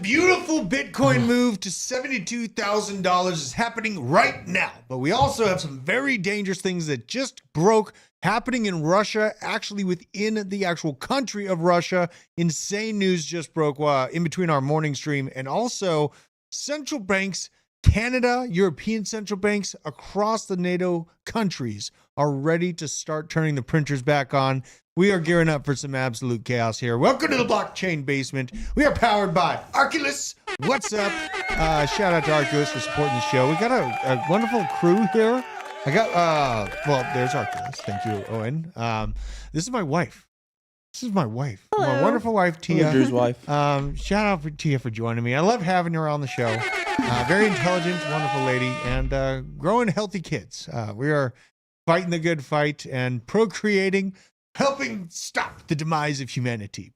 beautiful Bitcoin move to $72,000 is happening right now. But we also have some very dangerous things that just broke happening in Russia, actually within the actual country of Russia. Insane news just broke in between our morning stream. And also central banks, Canada, European central banks across the NATO countries are ready to start turning the printers back on. We are gearing up for some absolute chaos here. Welcome to the blockchain basement. We are powered by Arculus. What's up? Shout out to Arculus for supporting the show. We got a wonderful crew here. I got, there's Arculus. Thank you, Owen. This is my wife. Hello. My wonderful wife, Tia. Drew's wife. Shout out for Tia for joining me. I love having her on the show. Very intelligent, wonderful lady, and growing healthy kids. We are fighting the good fight and procreating, helping stop the demise of humanity,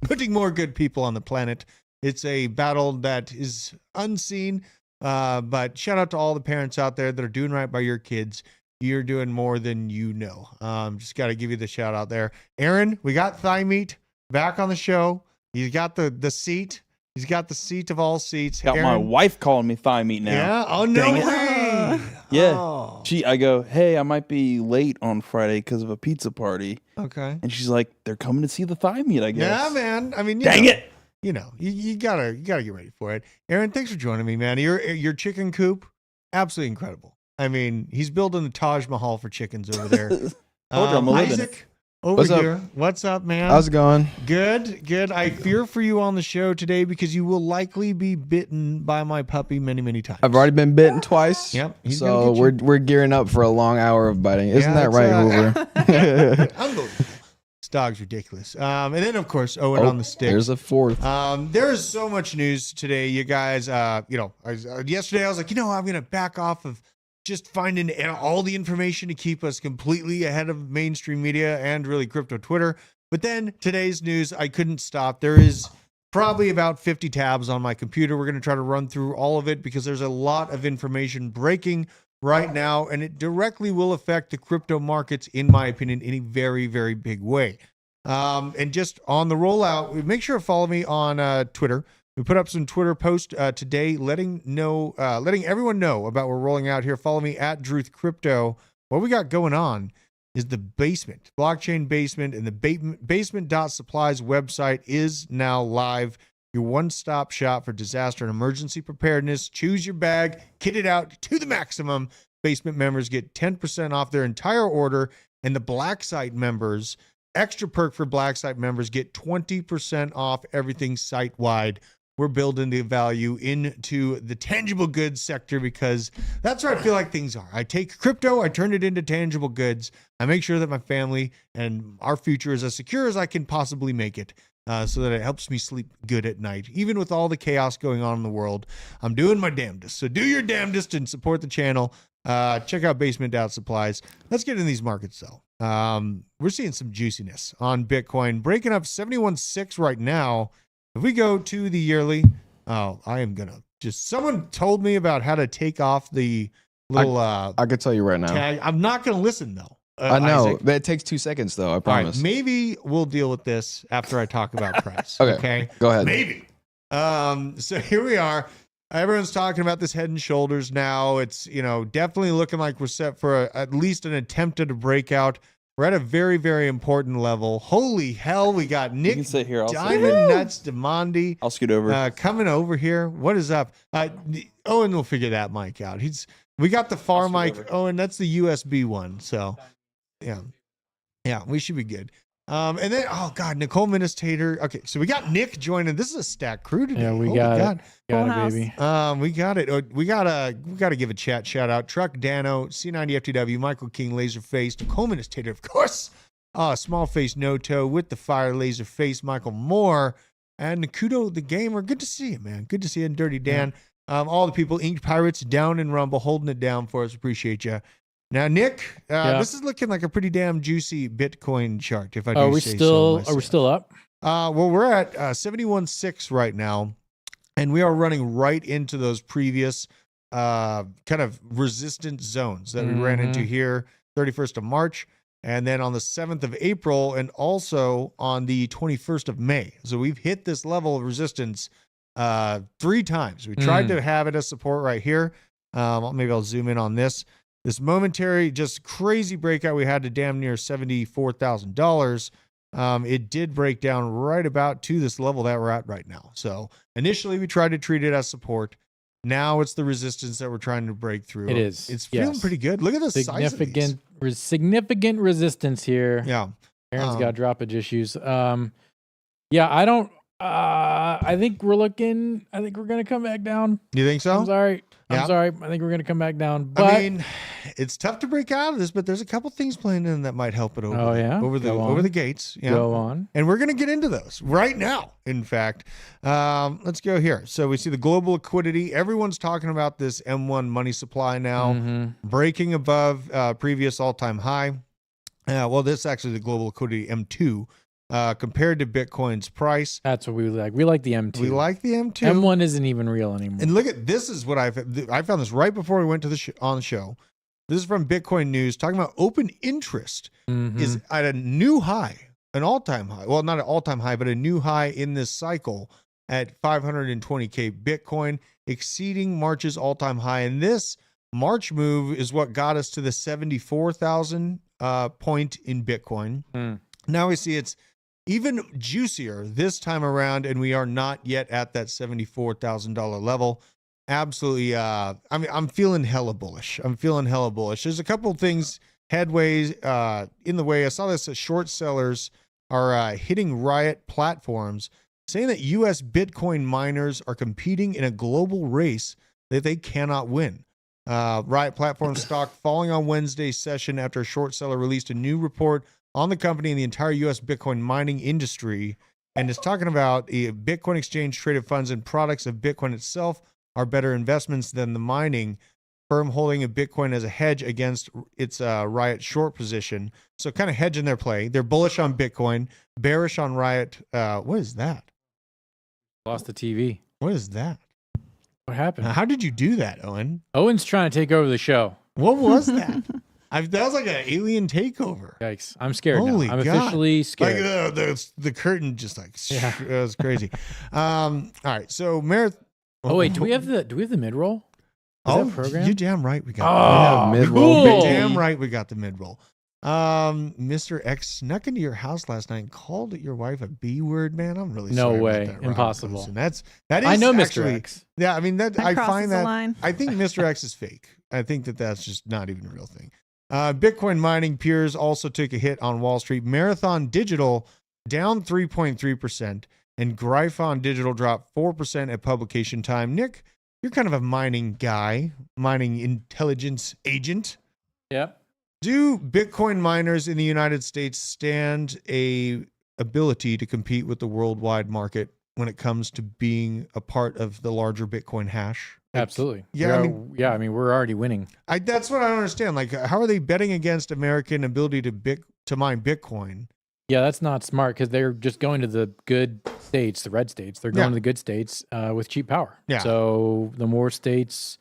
putting more good people on the planet. It's a battle that is unseen, but shout out to all the parents out there that are doing right by your kids. You're doing more than you know. Just got to give you the shout out there. Aaron, we got Thigh Meat back on the show. He's got the seat. He's got the seat of all seats. Got Aaron, my wife calling me Thigh Meat now. Yeah? Oh, no Dang it. way. Yeah. Oh. I go, hey, I might be late on Friday because of a pizza party. Okay. And she's like, they're coming to see the Thigh Meat, I guess. Yeah, man. I mean, Dang it. You know, you gotta get ready for it. Aaron, thanks for joining me, man. Your chicken coop, absolutely incredible. I mean, he's building the Taj Mahal for chickens over there. Told you I'm a living. Isaac, over What's up? here. What's up, man? How's it going? Good. I fear for you on the show today because you will likely be bitten by my puppy many, many times. I've already been bitten twice. Yep, he's So gonna get we're gearing up for a long hour of biting. Isn't that right, Hoover? Unbelievable. This dog's ridiculous. And then, of course, Owen on the stick. There's a fourth. There is so much news today, you guys. Yesterday I was like, I'm going to back off of just finding all the information to keep us completely ahead of mainstream media and really crypto Twitter. But then today's news, I couldn't stop. There is probably about 50 tabs on my computer. We're going to try to run through all of it because there's a lot of information breaking right now, and it directly will affect the crypto markets, in my opinion, in a very, very big way. And just on the rollout, make sure to follow me on Twitter. We put up some Twitter posts today, letting everyone know about what we're rolling out here. Follow me at Druth Crypto. What we got going on is the basement, blockchain basement, and the basement.supplies website is now live. Your one-stop shop for disaster and emergency preparedness. Choose your bag, kit it out to the maximum. Basement members get 10% off their entire order, and the Black Site members, extra perk for Black Site members, get 20% off everything site-wide. We're building the value into the tangible goods sector because that's where I feel like things are. I take crypto, I turn it into tangible goods. I make sure that my family and our future is as secure as I can possibly make it. So that it helps me sleep good at night. Even with all the chaos going on in the world, I'm doing my damnedest. So do your damnedest and support the channel. Check out Basement.Supplies. Let's get in these markets, though. We're seeing some juiciness on Bitcoin. Breaking up 71.6 right now. If we go to the yearly, I am going to someone told me about how to take off the little I could tell you right now. tag. I'm not going to listen, though. I know. Isaac. That takes 2 seconds, though. I All promise. right, maybe we'll deal with this after I talk about price. Okay. Go ahead. Maybe. So here we are. Everyone's talking about this head and shoulders now. It's, definitely looking like we're set for at least an attempt at a breakout. We're at a very, very important level. Holy hell, we got You Nick can sit here. I'll sit Diamond here. Nuts Demandi I'll scoot over. coming over here. What is up? Owen will figure that mic out. We got the far I'll scoot mic. over. Owen, that's the USB one. So yeah, we should be good. And then, oh God, Nicole Ministator. Okay, so we got Nick joining. This is a stacked crew today. Yeah, we Holy got God. it. Got Full it, house. baby. We got it. We gotta give a shout out. Truck Dano, C90FTW, Michael King, Laserface, Nicole Ministator, of course. Small Face No Toe with the Fire Laserface, Michael Moore, and Nakudo the Gamer. Good to see you, man. Good to see you, and Dirty Dan. All the people, Inked Pirates, down in Rumble, holding it down for us. Appreciate you. Now, Nick, this is looking like a pretty damn juicy Bitcoin chart. If I do Are we say still? so Are we still up? Well, we're at 71.6 right now, and we are running right into those previous kind of resistance zones that we ran into here, 31st of March, and then on the 7th of April, and also on the 21st of May. So we've hit this level of resistance 3 times. We tried to have it as support right here. Maybe I'll zoom in on this. This momentary, just crazy breakout we had to damn near $74,000. It did break down right about to this level that we're at right now. So initially we tried to treat it as support. Now it's the resistance that we're trying to break through. It is. It's feeling pretty good. Look at the size of these. Significant resistance here. Yeah. Aaron's got droppage issues. Yeah, I think we're going to come back down. You think so? I'm sorry. Yeah. I think we're going to come back down. But I mean, it's tough to break out of this, but there's a couple things playing in that might help it over. Oh, yeah? Over the gates. Yeah. Go on. And we're going to get into those right now. In fact, let's go here. So we see the global liquidity. Everyone's talking about this M1 money supply now breaking above previous all-time high. Well, this is actually the global liquidity M2. Compared to Bitcoin's price. That's what we like. We like the M2. We like the M2. M1 isn't even real anymore. And look at this is what I found this right before we went to on the show. This is from Bitcoin News talking about open interest is at a new high, an all-time high. Well, not an all-time high, but a new high in this cycle at 520K Bitcoin, exceeding March's all-time high. And this March move is what got us to the 74,000 point in Bitcoin. Now we see it's even juicier this time around, and we are not yet at that $74,000 level. Absolutely. I'm feeling hella bullish. There's a couple of things headways in the way. I saw this short sellers are hitting Riot platforms, saying that U.S. Bitcoin miners are competing in a global race that they cannot win. Riot platform stock falling on Wednesday's session after a short seller released a new report on the company and the entire U.S. Bitcoin mining industry, and it's talking about Bitcoin exchange traded funds and products of Bitcoin itself are better investments than the mining firm holding a Bitcoin as a hedge against its Riot short position. So kind of hedging their play. They're bullish on Bitcoin, bearish on Riot. What is that? Lost the TV. What is that? What happened? How did you do that, Owen? Owen's trying to take over the show. What was that? That was like an alien takeover. Yikes. I'm scared Holy now. I'm God. officially scared. Like the curtain just like, it was crazy. All right. So Marathon. Oh, wait. Do we have the mid-roll? That program? You're damn right. We got mid-roll. You're damn right. We got the mid-roll. Mr. X snuck into your house last night and called your wife a B word, man. I'm really no sorry way. about that, Impossible. And that is I know actually, Mr. X. Yeah, I mean that I find that line. I think Mr. X is fake. I think that's just not even a real thing. Bitcoin mining peers also took a hit on Wall Street. Marathon Digital down 3.3%, and Gryphon Digital dropped 4% at publication time. Nick, you're kind of a mining guy, mining intelligence agent. Yep. Do Bitcoin miners in the United States stand a ability to compete with the worldwide market when it comes to being a part of the larger Bitcoin hash? Absolutely. Yeah, I mean, we're already winning. That's what I don't understand. Like, how are they betting against American ability to mine Bitcoin? Yeah, that's not smart because they're just going to the good states, the red states. They're going to the good states with cheap power. Yeah. So the more states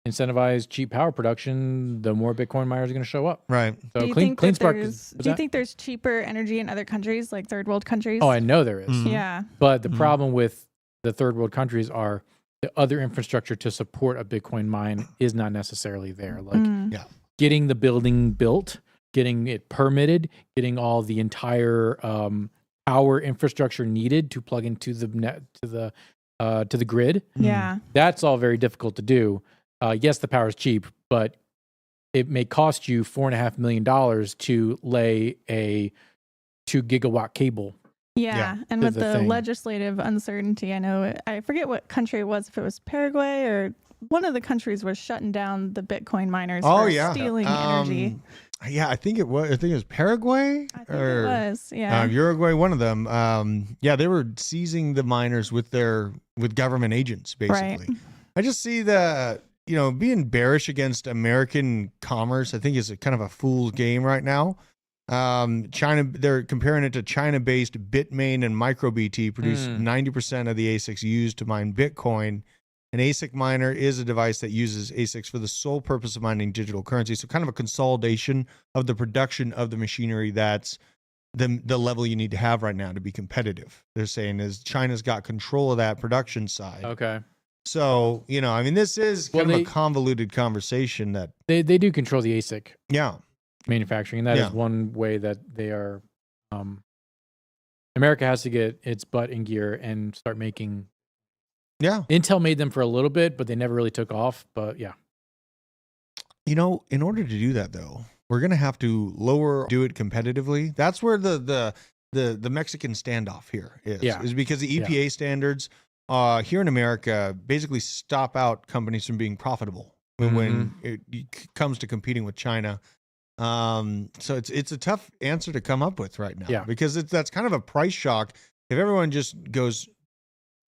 incentivize cheap power production, the more Bitcoin miners are going to show up. Right. So do you clean spark. Do you think there's cheaper energy in other countries, like third world countries? Oh, I know there is. Yeah. But the problem with the third world countries are the other infrastructure to support a Bitcoin mine is not necessarily there. Like getting the building built, getting it permitted, getting all the entire power infrastructure needed to plug into the net to the grid. Yeah. That's all very difficult to do. Yes, the power is cheap, but it may cost you $4.5 million to lay a 2 gigawatt cable. Yeah. And with the legislative uncertainty, I forget what country it was, if it was Paraguay or one of the countries was shutting down the Bitcoin miners for stealing energy. Yeah, I think it was Paraguay. I think it was. Yeah. Uruguay, one of them. Yeah, they were seizing the miners with government agents, basically. Right. I just see being bearish against American commerce, I think is a kind of a fool's game right now. China, they're comparing it to China-based Bitmain and MicroBT produce 90% of the ASICs used to mine Bitcoin. An ASIC miner is a device that uses ASICs for the sole purpose of mining digital currency. So kind of a consolidation of the production of the machinery that's the level you need to have right now to be competitive. They're saying is China's got control of that production side. Okay. So, I mean, this is kind of a convoluted conversation that they do control the ASIC yeah manufacturing. And that is one way that they are, America has to get its butt in gear and start making. Yeah. Intel made them for a little bit, but they never really took off. But yeah. In order to do that though, we're going to have to do it competitively. That's where the Mexican standoff here is because the EPA standards here in America basically stop out companies from being profitable when it comes to competing with China. So it's a tough answer to come up with right now because that's kind of a price shock. If everyone just goes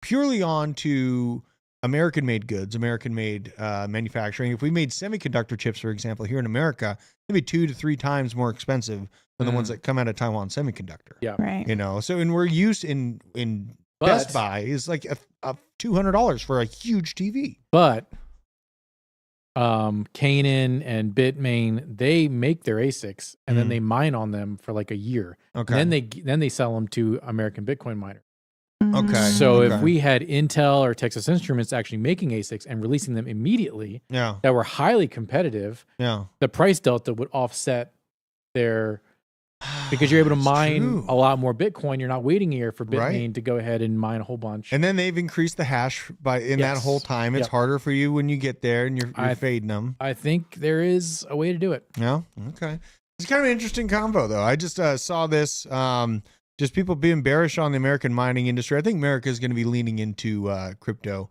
purely on to American-made goods, American-made manufacturing. If we made semiconductor chips, for example, here in America, it'd be 2 to 3 times more expensive than the ones that come out of Taiwan Semiconductor. Yeah, right. So and we're used in Best Buy is like a $200 for a huge TV. But Canaan and Bitmain, they make their ASICs and then they mine on them for like a year. Okay. And then they sell them to American Bitcoin miners. Okay. So if we had Intel or Texas Instruments actually making ASICs and releasing them immediately, that were highly competitive, the price delta would offset their, because you're able to mine a lot more Bitcoin. You're not waiting a year for Bitmain to go ahead and mine a whole bunch. And then they've increased the hash that whole time. It's harder for you when you get there and you're fading them. I think there is a way to do it. Yeah. Okay. It's kind of an interesting combo though. I just saw this. Just people being bearish on the American mining industry. I think America is going to be leaning into crypto.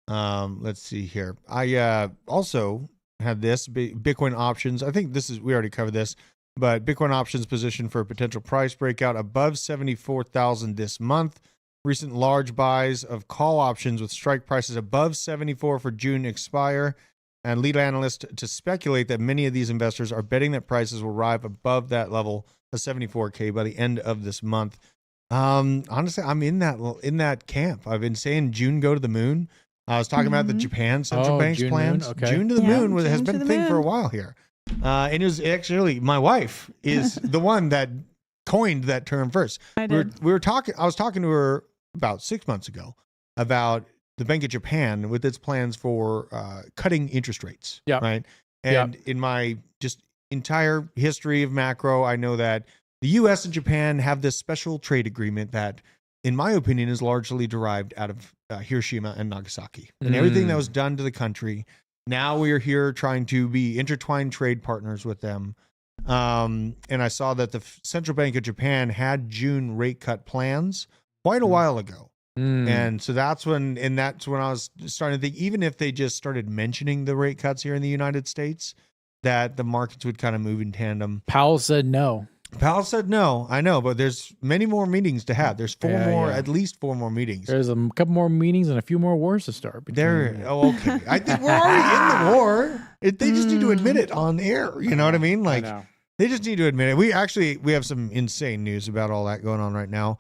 Let's see here. I also had this Bitcoin options. I think we already covered this, but Bitcoin options positioned for a potential price breakout above 74,000 this month. Recent large buys of call options with strike prices above 74 for June expire. And lead analysts to speculate that many of these investors are betting that prices will rise above that level of 74K by the end of this month. Honestly, I'm in that camp. I've been saying June go to the moon. I was talking about the Japan central bank's June plans. Moon, okay. June to the moon has been a thing for a while here. And it was actually my wife is the one that coined that term first. I was talking to her about 6 months ago about the Bank of Japan with its plans for cutting interest rates. Yeah. Right. And in my just entire history of macro, I know that the US and Japan have this special trade agreement that, in my opinion, is largely derived out of Hiroshima and Nagasaki and everything that was done to the country. Now we are here trying to be intertwined trade partners with them. And I saw that the Central Bank of Japan had June rate cut plans quite a while ago. And so that's when I was starting to think, even if they just started mentioning the rate cuts here in the United States, that the markets would kind of move in tandem. Powell said no. I know, but there's many more meetings to have. There's at least 4 more meetings. There's a couple more meetings and a few more wars to start. Okay. I think we're already in the war. They just need to admit it on air. You know what I mean? Like, they just need to admit it. We have some insane news about all that going on right now.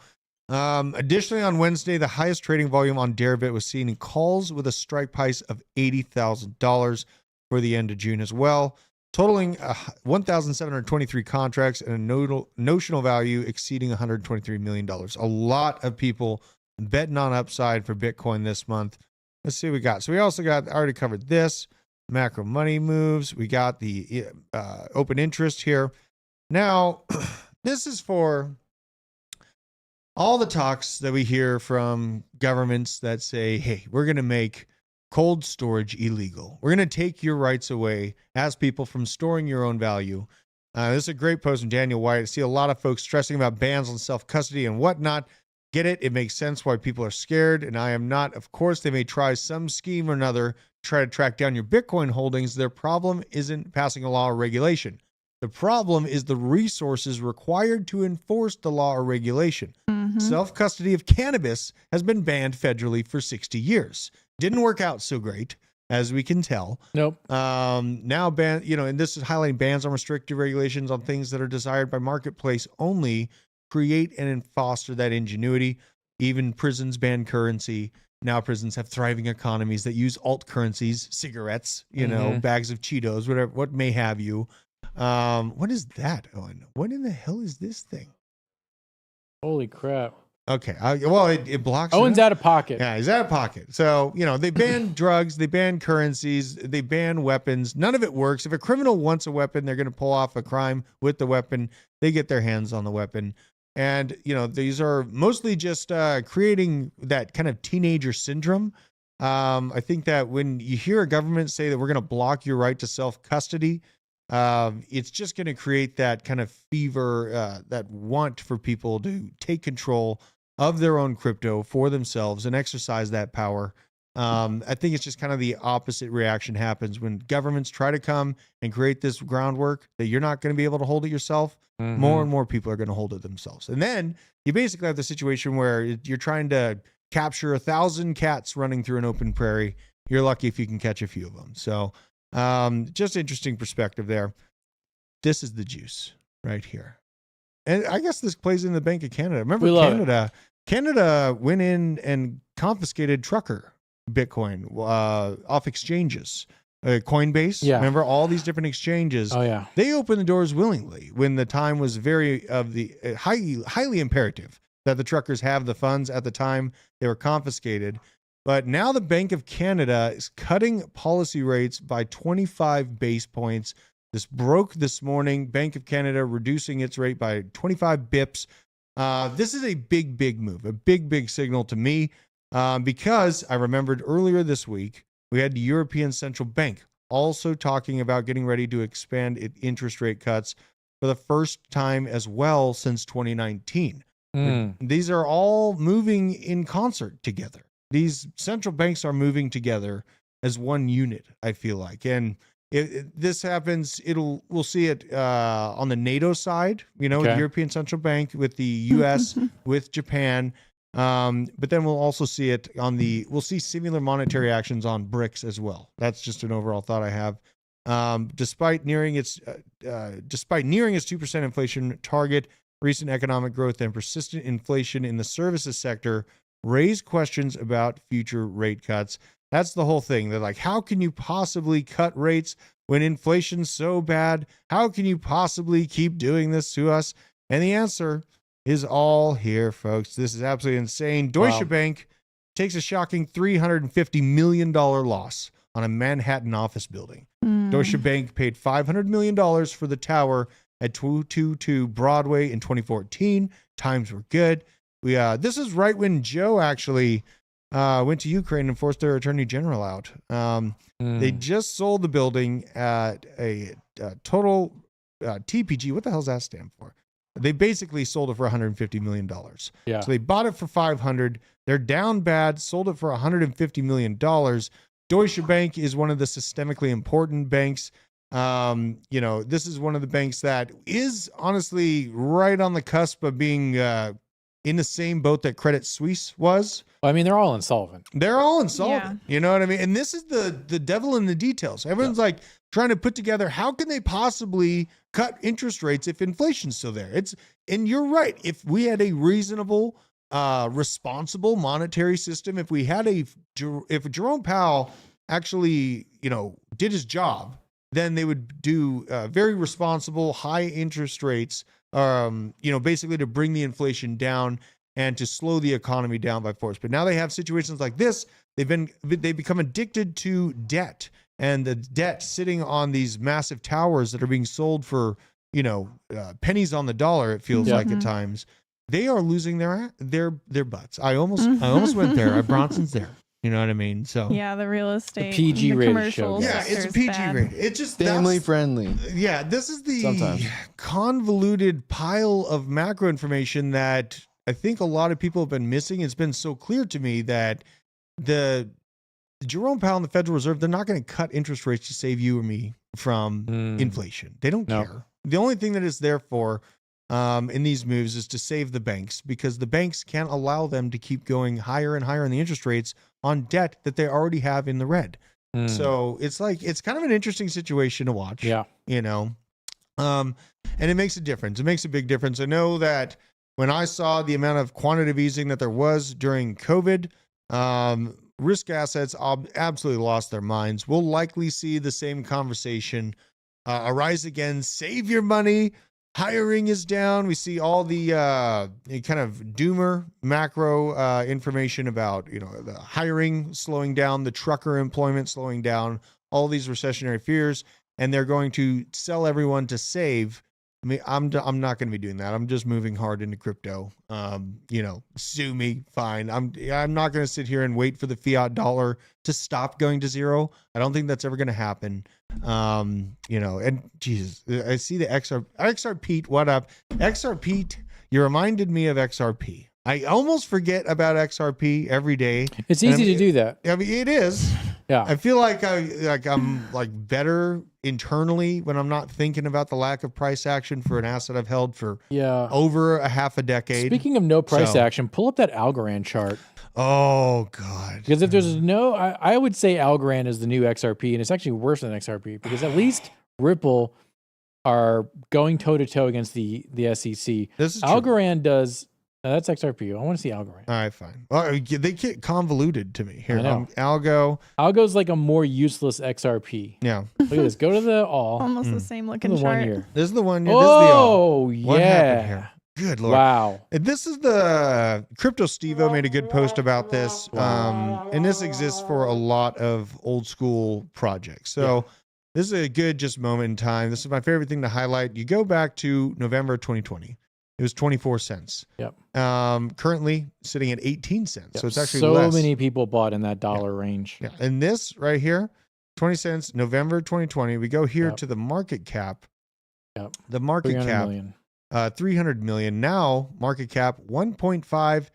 Additionally, on Wednesday, the highest trading volume on Deribit was seen in calls with a strike price of $80,000 for the end of June as well, totaling 1,723 contracts and a notional value exceeding $123 million. A lot of people betting on upside for Bitcoin this month. Let's see what we got. So we also I already covered this, macro money moves. We got the open interest here. Now, this is for all the talks that we hear from governments that say, hey, we're going to make cold storage illegal. We're going to take your rights away as people from storing your own value. This is a great post from Daniel White. I see a lot of folks stressing about bans on self-custody and whatnot. Get it? It makes sense why people are scared, and I am not. Of course, they may try some scheme or another to try to track down your Bitcoin holdings. Their problem isn't passing a law or regulation. The problem is the resources required to enforce the law or regulation. Self-custody of cannabis has been banned federally for 60 years. Didn't work out so great, as we can tell. Nope. Now and this is highlighting bans on restrictive regulations on things that are desired by marketplace only create and foster that ingenuity. Even prisons ban currency. Now prisons have thriving economies that use alt currencies, cigarettes, bags of Cheetos, whatever, what may have you. What is that, Owen? What in the hell is this thing? Holy crap. Okay. Well, it blocks. Owen's out of pocket. Yeah, he's out of pocket. So, they ban drugs, they ban currencies, they ban weapons. None of it works. If a criminal wants a weapon, they're going to pull off a crime with the weapon. They get their hands on the weapon. And, these are mostly just creating that kind of teenager syndrome. I think that when you hear a government say that we're going to block your right to self-custody, it's just going to create that kind of fever, that want for people to take control of their own crypto for themselves and exercise that power. I think it's just kind of the opposite reaction happens when governments try to come and create this groundwork that you're not going to be able to hold it yourself. Mm-hmm. More and more people are going to hold it themselves. And then you basically have the situation where you're trying to capture 1,000 cats running through an open prairie. You're lucky if you can catch a few of them. So just interesting perspective there. This is the juice right here. And I guess this plays in the Bank of Canada. Remember Canada went in and confiscated trucker Bitcoin off exchanges. Coinbase, remember all these different exchanges. Oh yeah, they opened the doors willingly when the time was highly imperative that the truckers have the funds. At the time they were confiscated, but now the Bank of Canada is cutting policy rates by 25 base points. This broke this morning. Bank of Canada reducing its rate by 25 bips. This is a big move, a big signal to me, because I remembered earlier this week we had the European Central Bank also talking about getting ready to expand its interest rate cuts for the first time as well since 2019. These are all moving in concert together. These central banks are moving together as one unit, I feel like. And if this happens, we'll see it on the NATO side, with the European Central Bank, with the US, with Japan. But then we'll also see it we'll see similar monetary actions on BRICS as well. That's just an overall thought I have. Despite nearing its 2% inflation target, recent economic growth and persistent inflation in the services sector raise questions about future rate cuts. That's the whole thing. They're like, how can you possibly cut rates when inflation's so bad? How can you possibly keep doing this to us? And the answer is all here, folks. This is absolutely insane. Deutsche Bank takes a shocking $350 million loss on a Manhattan office building. Deutsche Bank paid $500 million for the tower at 222 Broadway in 2014. Times were good. This is right when Joe actually went to Ukraine and forced their attorney general out. They just sold the building at a total TPG. What the hell does that stand for? They basically sold it for $150 million. Yeah. So they bought it for $500. They're down bad, sold it for $150 million. Deutsche Bank is one of the systemically important banks. This is one of the banks that is honestly right on the cusp of being in the same boat that Credit Suisse was. I mean, they're all insolvent. They're all insolvent. Yeah. You know what I mean? And this is the devil in the details. Everyone's like trying to put together, how can they possibly cut interest rates if inflation's still there? And you're right. If we had a reasonable, responsible monetary system, if Jerome Powell actually, did his job, then they would do very responsible, high interest rates, basically to bring the inflation down and to slow the economy down by force. But now they have situations like this. They become addicted to debt, and the debt sitting on these massive towers that are being sold for, pennies on the dollar. It feels like at times they are losing their butts. I almost went there. Bronson's there. You know what I mean? So yeah, the real estate, the PG rated show. Yeah, it's a PG rated. It's just family friendly. Yeah, this is the convoluted pile of macro information that I think a lot of people have been missing. It's been so clear to me that the Jerome Powell and the Federal Reserve, they're not going to cut interest rates to save you or me from inflation. They don't care. The only thing that it's there for in these moves is to save the banks, because the banks can't allow them to keep going higher and higher in the interest rates on debt that they already have in the red. So it's kind of an interesting situation to watch. Yeah. And it makes a difference. It makes a big difference. I know that when I saw the amount of quantitative easing that there was during COVID, risk assets absolutely lost their minds. We'll likely see the same conversation arise again. Save your money, hiring is down. We see all the kind of doomer macro information about, the hiring slowing down, the trucker employment slowing down, all these recessionary fears, and they're going to sell everyone to save. I mean, I'm not going to be doing that. I'm just moving hard into crypto. Sue me, fine. I'm not going to sit here and wait for the fiat dollar to stop going to zero. I don't think that's ever going to happen. And Jesus, I see the XR Pete. What up, XR Pete? You reminded me of XRP. I almost forget about XRP every day. It's easy to do that. I mean, it is. Yeah. I feel like I'm better internally when I'm not thinking about the lack of price action for an asset I've held for over a half a decade. Speaking of no price action, pull up that Algorand chart. Oh God. Because if there's I would say Algorand is the new XRP, and it's actually worse than XRP because at least Ripple are going toe to toe against the SEC. This is Algorand does. That's XRP. I want to see Algorand. All right, fine. Well, they get convoluted to me here. Algo. Algo's like a more useless XRP. Yeah. Look at this. Go to the all. Almost the same looking chart. One here. This is the one. Oh, this is the all. yeah. What happened here? Good Lord. Wow. And this is the Crypto Stevo made a good post about this. And this exists for a lot of old school projects. So this is a good just moment in time. This is my favorite thing to highlight. You go back to November 2020. It was 24 cents. Yep. Currently sitting at 18 cents. Yep. So it's actually so less. many people bought in that dollar range. Yeah. And this right here, 20 cents, November 2020. We go here to the market cap. Yep. The market cap, million. 300 million. Now market cap, $1.5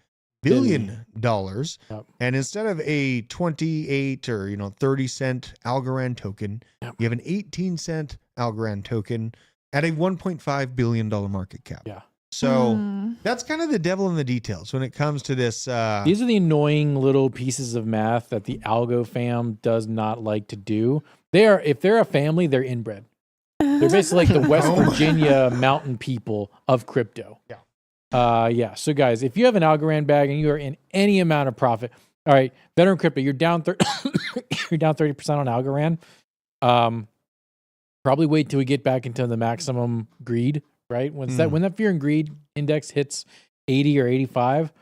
billion. Yep. And instead of a 28 or 30 cent Algorand token, you have an 18 cent Algorand token at a $1.5 billion market cap. Yeah. So that's kind of the devil in the details when it comes to this. These are the annoying little pieces of math that the Algo fam does not like to do. If they're a family, they're inbred. They're basically like the West Virginia mountain people of crypto. Yeah. So guys, if you have an Algorand bag and you are in any amount of profit, all right, veteran crypto, you're down you're down 30% on Algorand. Probably wait till we get back into the maximum greed, right? When that fear and greed index hits 80 or 85,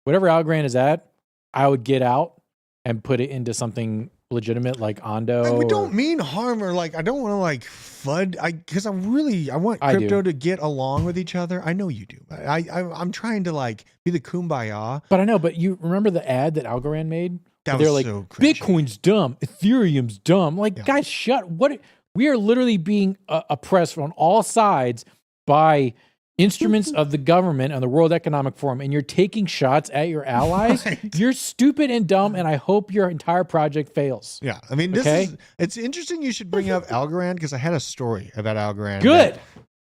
whatever Algorand is at, I would get out and put it into something legitimate like Ondo. And we don't mean harm or I don't want to FUD. Because I want crypto to get along with each other. I know you do. I'm trying to be the kumbaya. But I know. But you remember the ad that Algorand made? They're like, so Bitcoin's dumb, Ethereum's dumb. Guys, what? We are literally being oppressed on all sides by instruments of the government and the World Economic Forum, and you're taking shots at your allies. Right. You're stupid and dumb, and I hope your entire project fails. Yeah, I mean, it's interesting you should bring up Algorand because I had a story about Algorand. Good.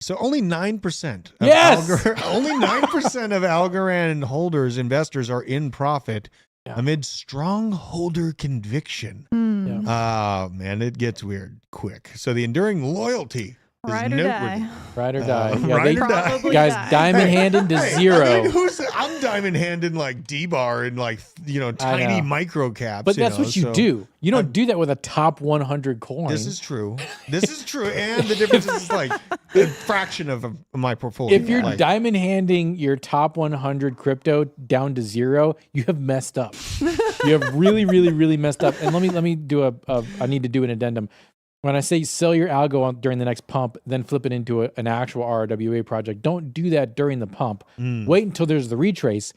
So only 9% of only 9% of Algorand holders, investors are in profit amid strong holder conviction. Oh, man, it gets weird quick. So the enduring loyalty is noteworthy. Ride or die. Ride or die. Guys, diamond handed to zero. I mean, I'm diamond handed D-bar and tiny micro caps. But that's what you do. You don't do that with a top 100 coin. This is true. And the difference is a fraction of my portfolio. If you're diamond handing your top 100 crypto down to zero, you have messed up. You have really, really, really messed up. And let me do I need to do an addendum. When I say sell your algo during the next pump, then flip it into an actual RWA project, don't do that during the pump. Wait until there's the retrace,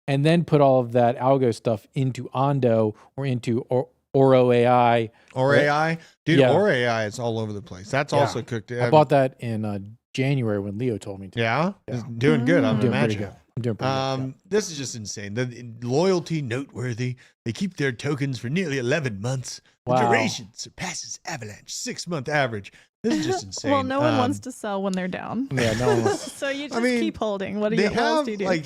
and then put all of that algo stuff into Ondo or into Oro AI. Oro AI? Dude, Oro AI is all over the place. That's also cooked. I bought that in January when Leo told me to. Yeah? It's doing good, I'm doing imagining. Pretty good. I'm doing pretty good. This is just insane. The loyalty noteworthy. They keep their tokens for nearly 11 months. The duration surpasses Avalanche 6-month average. This is just insane. Well, no one wants to sell when they're down. Yeah, no one wants. So you just keep holding. What else do you do?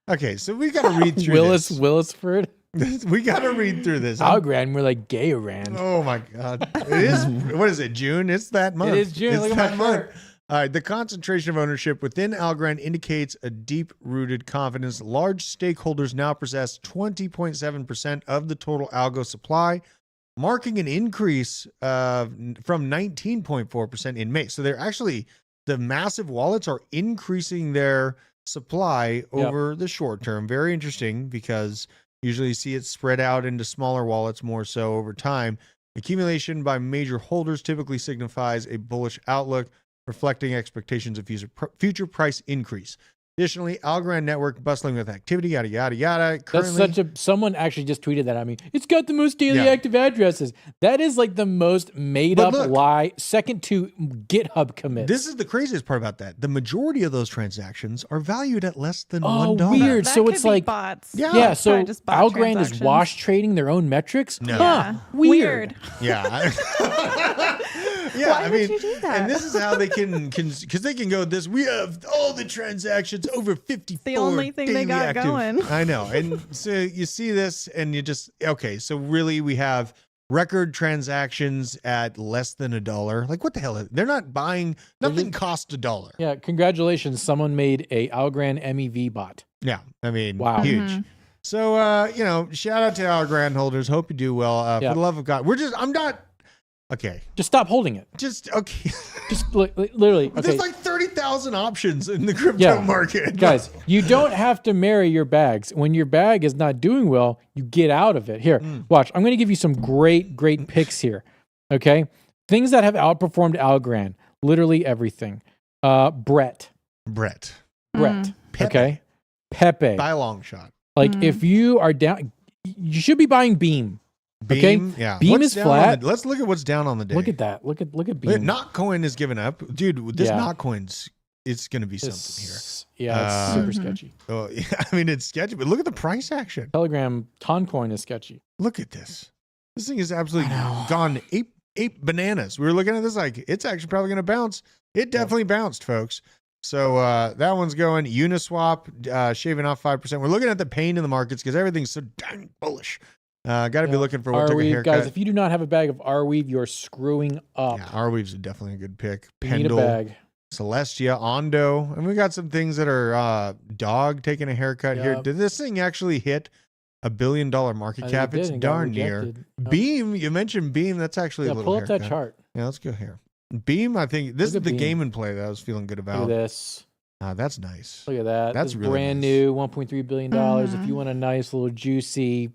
Okay, so we got to read through this. Willisford. We got to read through this. Algorand, we're like Gayorand. Oh my God. It is, what is it, June? It's that month. It is June. It's that month. All right, the concentration of ownership within Algorand indicates a deep-rooted confidence. Large stakeholders now possess 20.7% of the total algo supply, marking an increase from 19.4% in May. So they're actually the massive wallets are increasing their supply over the short term. Very interesting, because usually you see it spread out into smaller wallets more so over time. Accumulation by major holders typically signifies a bullish outlook, reflecting expectations of future price increase. Additionally, Algorand network bustling with activity, yada, yada, yada. Currently, someone actually just tweeted that. I mean, it's got the most daily active addresses. That is like the most made up lie, second to GitHub commits. This is the craziest part about that. The majority of those transactions are valued at less than $1. Weird. That so could it's be like bots. Yeah, so just bot Algorand is wash trading their own metrics? No. Huh, weird. Yeah. Yeah, Why would you do that? And this is how they can because they can go this. We have all the transactions over 54. The only thing they got active. going. I know, and so you see this, and you just So really, we have record transactions at less than $1. Like, what the hell? They're not buying. Nothing costs $1. Yeah, congratulations! Someone made a Algorand MEV bot. Yeah, I mean, wow, huge. Mm-hmm. So shout out to our Algorand holders. Hope you do well. For the love of God, I'm not. Okay. Just stop holding it. Just okay. Just literally. Okay. There's like 30,000 options in the crypto market. Guys, you don't have to marry your bags. When your bag is not doing well, you get out of it. Here, watch. I'm going to give you some great picks here. Okay. Things that have outperformed Algorand. Literally everything. Brett. Pepe. Okay. Pepe. By a long shot. Like if you are down, you should be buying Beam. Beam, yeah. Beam is flat. Let's look at what's down on the day. Look at that. Look at Beam. Notcoin is giving up, dude. This Notcoin's it's going to be something here. Yeah, it's super sketchy. Oh, yeah, I mean it's sketchy, but look at the price action. Telegram Toncoin is sketchy. Look at this. This thing is absolutely gone ape bananas. We were looking at this like it's actually probably going to bounce. It definitely bounced, folks. So that one's going. Uniswap shaving off 5%. We're looking at the pain in the markets because everything's so dang bullish. Got to be looking for what took a haircut. Guys, if you do not have a bag of Arweave, you're screwing up. Yeah, Arweave's definitely a good pick. You need a bag. Celestia, Ondo, and we got some things that are Dog taking a haircut here. Did this thing actually hit $1 billion market cap? It's darn near. Beam, you mentioned Beam. That's actually a little pull up haircut. that chart. Yeah, let's go here. Beam, I think this is the game and play that I was feeling good about. Look at this. That's nice. Look at that. That's this really brand nice. New, $1.3 billion. If you want a nice little juicy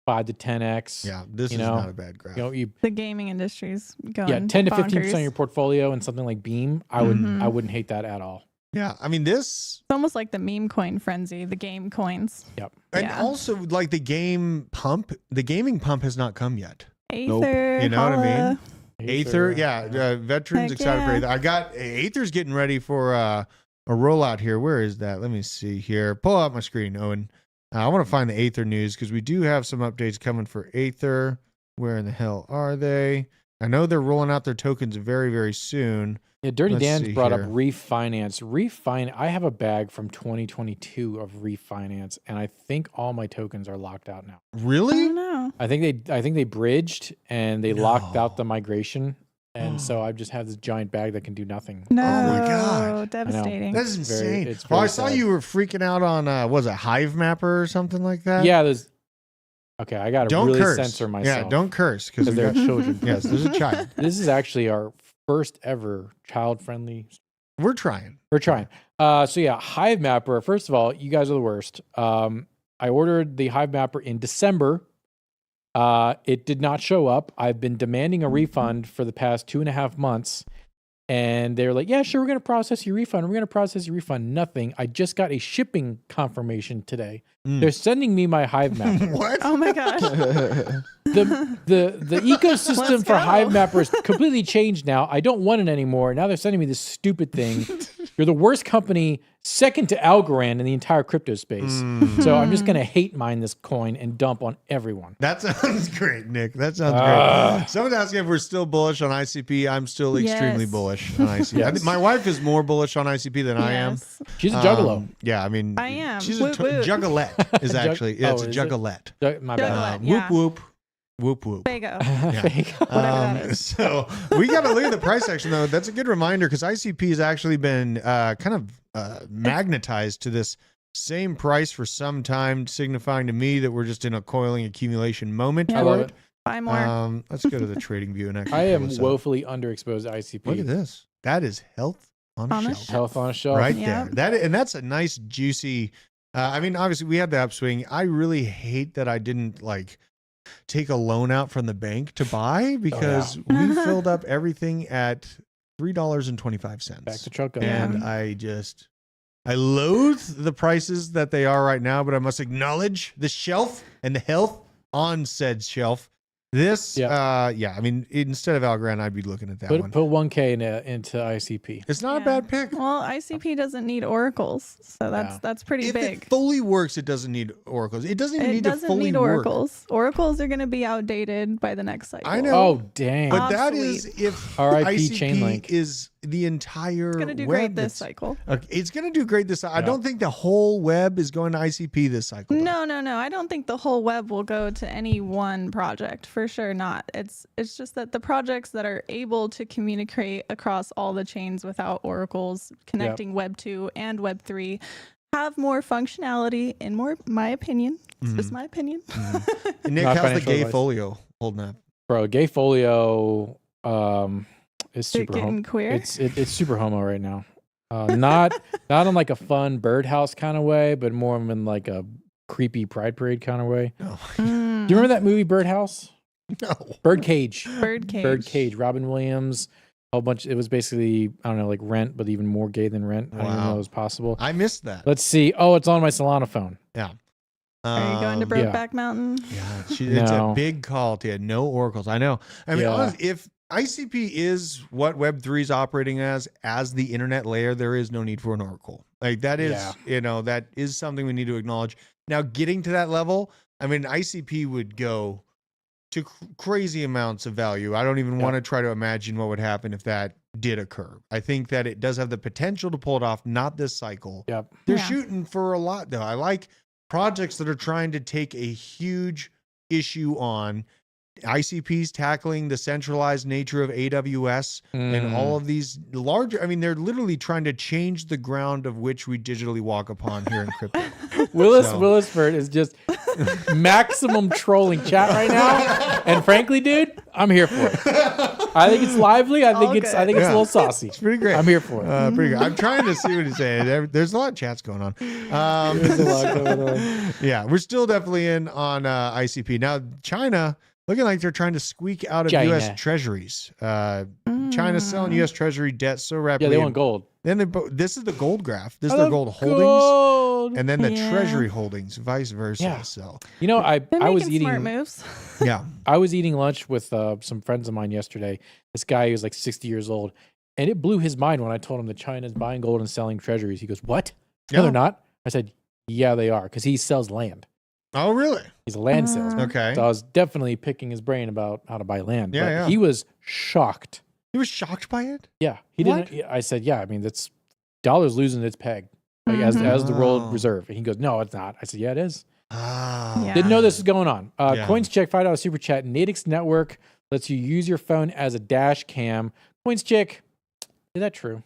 5 to 10x. Yeah, this is not a bad graph. The gaming industry's going 10 to 15% bonkers. of your portfolio and something like Beam. I wouldn't hate that at all. Yeah, I mean this. It's almost like the meme coin frenzy, the game coins. Yep. And also like the game pump, the gaming pump has not come yet. Aether, You know what I mean? Aether, veterans Heck excited for yeah. Aether. I got Aether's getting ready for a rollout here. Where is that? Let me see here. Pull out my screen, Owen. I want to find the Aether news because we do have some updates coming for Aether. Where in the hell are they? I know they're rolling out their tokens very, very soon. Yeah, Dirty Let's Dan's see brought here. up refinance. I have a bag from 2022 of refinance, and I think all my tokens are locked out now. I Really? don't know. I think they bridged and they locked out the migration, and so I just have this giant bag that can do nothing. No, my God. devastating. That is insane. it's I very saw sad. you were freaking out on, was it Hive Mapper or something like that? Yeah, there's. Okay, I gotta Don't really curse. censor myself. Yeah, don't curse because because they're children. Yes, there's a child. This is actually our first ever child-friendly. We're trying. We're trying. So yeah, Hive Mapper. First of all, you guys are the worst. I ordered the Hive Mapper in December. It did not show up. I've been demanding a refund for the past 2.5 months. And they're like, yeah, sure, we're going to process your refund. We're going to process your refund. Nothing. I just got a shipping confirmation today. They're sending me my Hive Mapper. What? Oh my gosh. The ecosystem Let's for go. Hive Mapper is completely changed now. I don't want it anymore. Now they're sending me this stupid thing. You're the worst company, second to Algorand in the entire crypto space. So I'm just going to hate mine this coin and dump on everyone. That sounds great, Nick. That sounds great. Someone's asking if we're still bullish on ICP. I'm still extremely Yes. bullish on ICP. I Yes. think my wife is more bullish on ICP than I am. Yes. She's a juggalo. Yeah, I mean, I am. She's Woot a woot. juggalette. Is actually it's a is it? juggalette. My bad. Juggalette. Yeah. Whoop whoop whoop. Fago. Fake. Whatever that is. So we got to look at the price action though. That's a good reminder because ICP has actually been kind of magnetized to this same price for some time, signifying to me that we're just in a coiling accumulation moment. Yeah. I love it. Buy more. Let's go to the trading view and actually. I pull am this up. woefully underexposed to ICP. Look at this. That is health on a shelf. Health on a shelf. Right there. That's a nice juicy. I mean, obviously we had the upswing. I really hate that I didn't take a loan out from the bank to buy because we filled up everything at $3.25. Back to truck. And I loathe the prices that they are right now, but I must acknowledge the shelf and the health on said shelf. This, I mean, instead of Algorand, I'd be looking at that one. Put 1K into ICP. It's not a bad pick. Well, ICP doesn't need oracles, so that's pretty big. If it fully works, it doesn't need oracles. It doesn't even need to fully work. Oracles. Oracles are going to be outdated by the next cycle. I know. Oh, dang. But that is if RIP ICP Chainlink is the entire It's going to do web great this cycle. Okay, it's going to do great this cycle. I don't think the whole web is going to ICP this cycle. No. I don't think the whole web will go to any one project. For sure not. It's just that the projects that are able to communicate across all the chains without oracles, connecting Web 2 and Web 3, have more functionality, in my opinion. It's just my opinion. And Nick, how's the gay folio holding up? Bro, gay folio is super getting queer. It's super homo right now. Not in like a fun birdhouse kind of way, but more in like a creepy pride parade kind of way. Oh. Do you remember that movie Birdhouse? No. Birdcage. Birdcage. Robin Williams. A whole bunch. It was basically, I don't know, like Rent, but even more gay than Rent. I didn't even know it was possible. I missed that. Let's see. Oh, it's on my Solana phone. Yeah. Are you going to Brokeback Mountain? Yeah, it's a big call to no oracles. I know. I mean, honestly, if ICP is what Web3 is operating as the internet layer, there is no need for an oracle. Like that is, that is something we need to acknowledge. Now, getting to that level, I mean, ICP would go to crazy amounts of value. I don't even want to try to imagine what would happen if that did occur. I think that it does have the potential to pull it off, not this cycle. Yep. They're shooting for a lot, though. I like projects that are trying to take a huge issue on. ICP's tackling the centralized nature of AWS and all of these larger, I mean, they're literally trying to change the ground of which we digitally walk upon here in crypto. Willisford is just maximum trolling chat right now. And frankly, dude, I'm here for it. I think it's lively. I think it's a little saucy. It's pretty great. I'm here for it. Pretty good. I'm trying to see what he's saying. There's a lot of chats going on. There's a lot going on. Yeah, we're still definitely in on ICP. Now, China, looking like they're trying to squeak out of U.S. treasuries. China's selling U.S. Treasury debt so rapidly. Yeah, they want gold. Then this is the gold graph. This is their gold holdings, and then the Treasury holdings, vice versa. Yeah. So I was eating smart moves. Yeah, I was eating lunch with some friends of mine yesterday. This guy who's like 60 years old, and it blew his mind when I told him that China's buying gold and selling treasuries. He goes, "What? No, they're not." I said, "Yeah, they are," because he sells land. Oh, really? He's a land salesman. Okay. So I was definitely picking his brain about how to buy land. Yeah, He was shocked. He was shocked by it? Yeah. He didn't. I said, yeah, I mean, that's dollar's losing its peg as the world reserve. And he goes, no, it's not. I said, yeah, it is. Didn't know this was going on. Coins check $5 super chat. Nadix network lets you use your phone as a dash cam. Coins check. Is that true?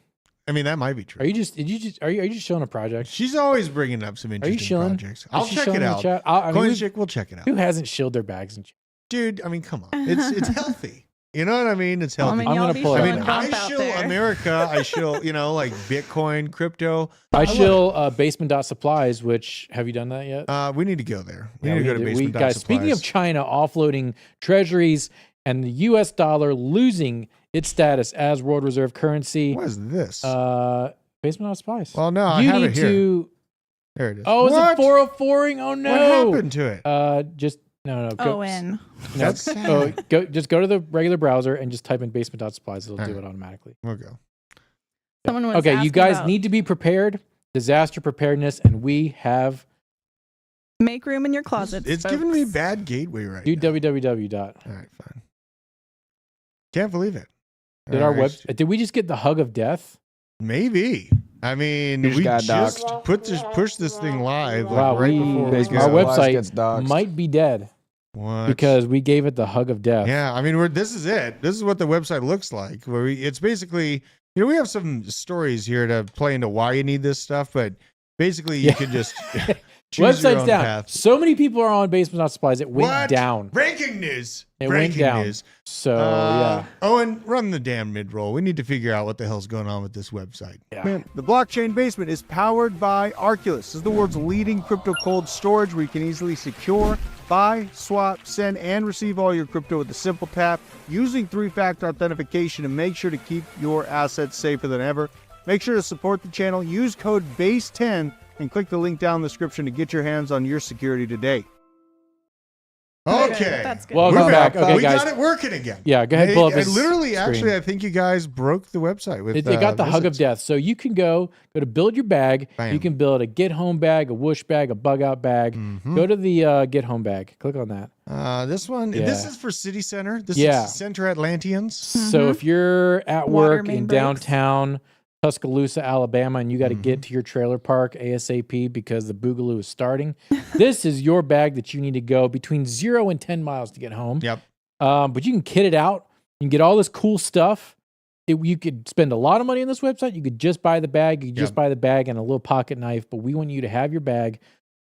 I mean, that might be true. Are you just showing a project? She's always bringing up some interesting projects. I'll check it out. Coins check, we'll check it out. Who hasn't shilled their bags and dude, I mean, come on. It's healthy. You know what I mean? It's healthy. I'm going to pull it. I mean, I shill America. I shill, like Bitcoin, crypto. I shill basement.supplies, which, have you done that yet? We need to go there. We need to go to basement.supplies. Guys, speaking of China offloading treasuries and the US dollar losing its status as world reserve currency. What is this? Basement.supplies. Well, no, I have it here. There it is. Oh, is it 404ing? Oh, no. What happened to it? No. That's sad. Just go to the regular browser and just type in basement.supplies. It'll do it automatically. We'll go. Someone was okay, you guys need to be prepared. Disaster preparedness, and we have. Make room in your closet. It's giving me bad gateway right now. Do www. All right, fine. Can't believe it. Did we just get the hug of death? Maybe. I mean, we just push this thing live. Wow, right before our website might be dead. What? Because we gave it the hug of death. Yeah, I mean, this is it. This is what the website looks like. Where it's basically, we have some stories here to play into why you need this stuff, but basically you can just Choose your Website's own down. path. So many people are on Basement Not Supplies. It went What? down. Breaking news. It Breaking went down. news. So yeah. Owen, run the damn mid-roll. We need to figure out what the hell's going on with this website. Yeah. Man, the Blockchain Basement is powered by Arculus. This is the world's leading crypto cold storage where you can easily secure, buy, swap, send, and receive all your crypto with a simple tap using 3-factor authentication to make sure to keep your assets safer than ever. Make sure to support the channel. Use code BASE10 and click the link down in the description to get your hands on your security today. Okay. That's good. Welcome We're back. back. Okay, We guys. got it working again. Yeah, go ahead and pull up I his literally, screen. actually, I think you guys broke the website with They got the hug of visits. death. So you can go to build your bag. Bam. You can build a get home bag, a whoosh bag, a bug out bag. Mhm. Go to the get home bag. Click on that. This one, Yeah. this is for City Center. This Yeah. is Center Atlanteans. So if you're at Water work main in breaks. downtown Tuscaloosa, Alabama, and you got to Mm-hmm. get to your trailer park ASAP because the Boogaloo is starting, this is your bag that you need to go between 0 and 10 miles to get home. Yep. But you can kit it out. You can get all this cool stuff. You could spend a lot of money on this website. You could just buy the bag. You could just Yep. buy the bag and a little pocket knife. But we want you to have your bag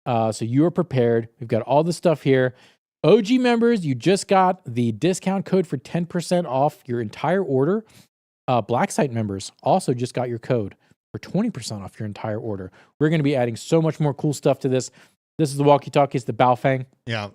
so you are prepared. We've got all the stuff here. OG members, you just got the discount code for 10% off your entire order. Black Site members also just got your code for 20% off your entire order. We're going to be adding so much more cool stuff to this. This is the walkie-talkie. It's the Baofeng. Yeah.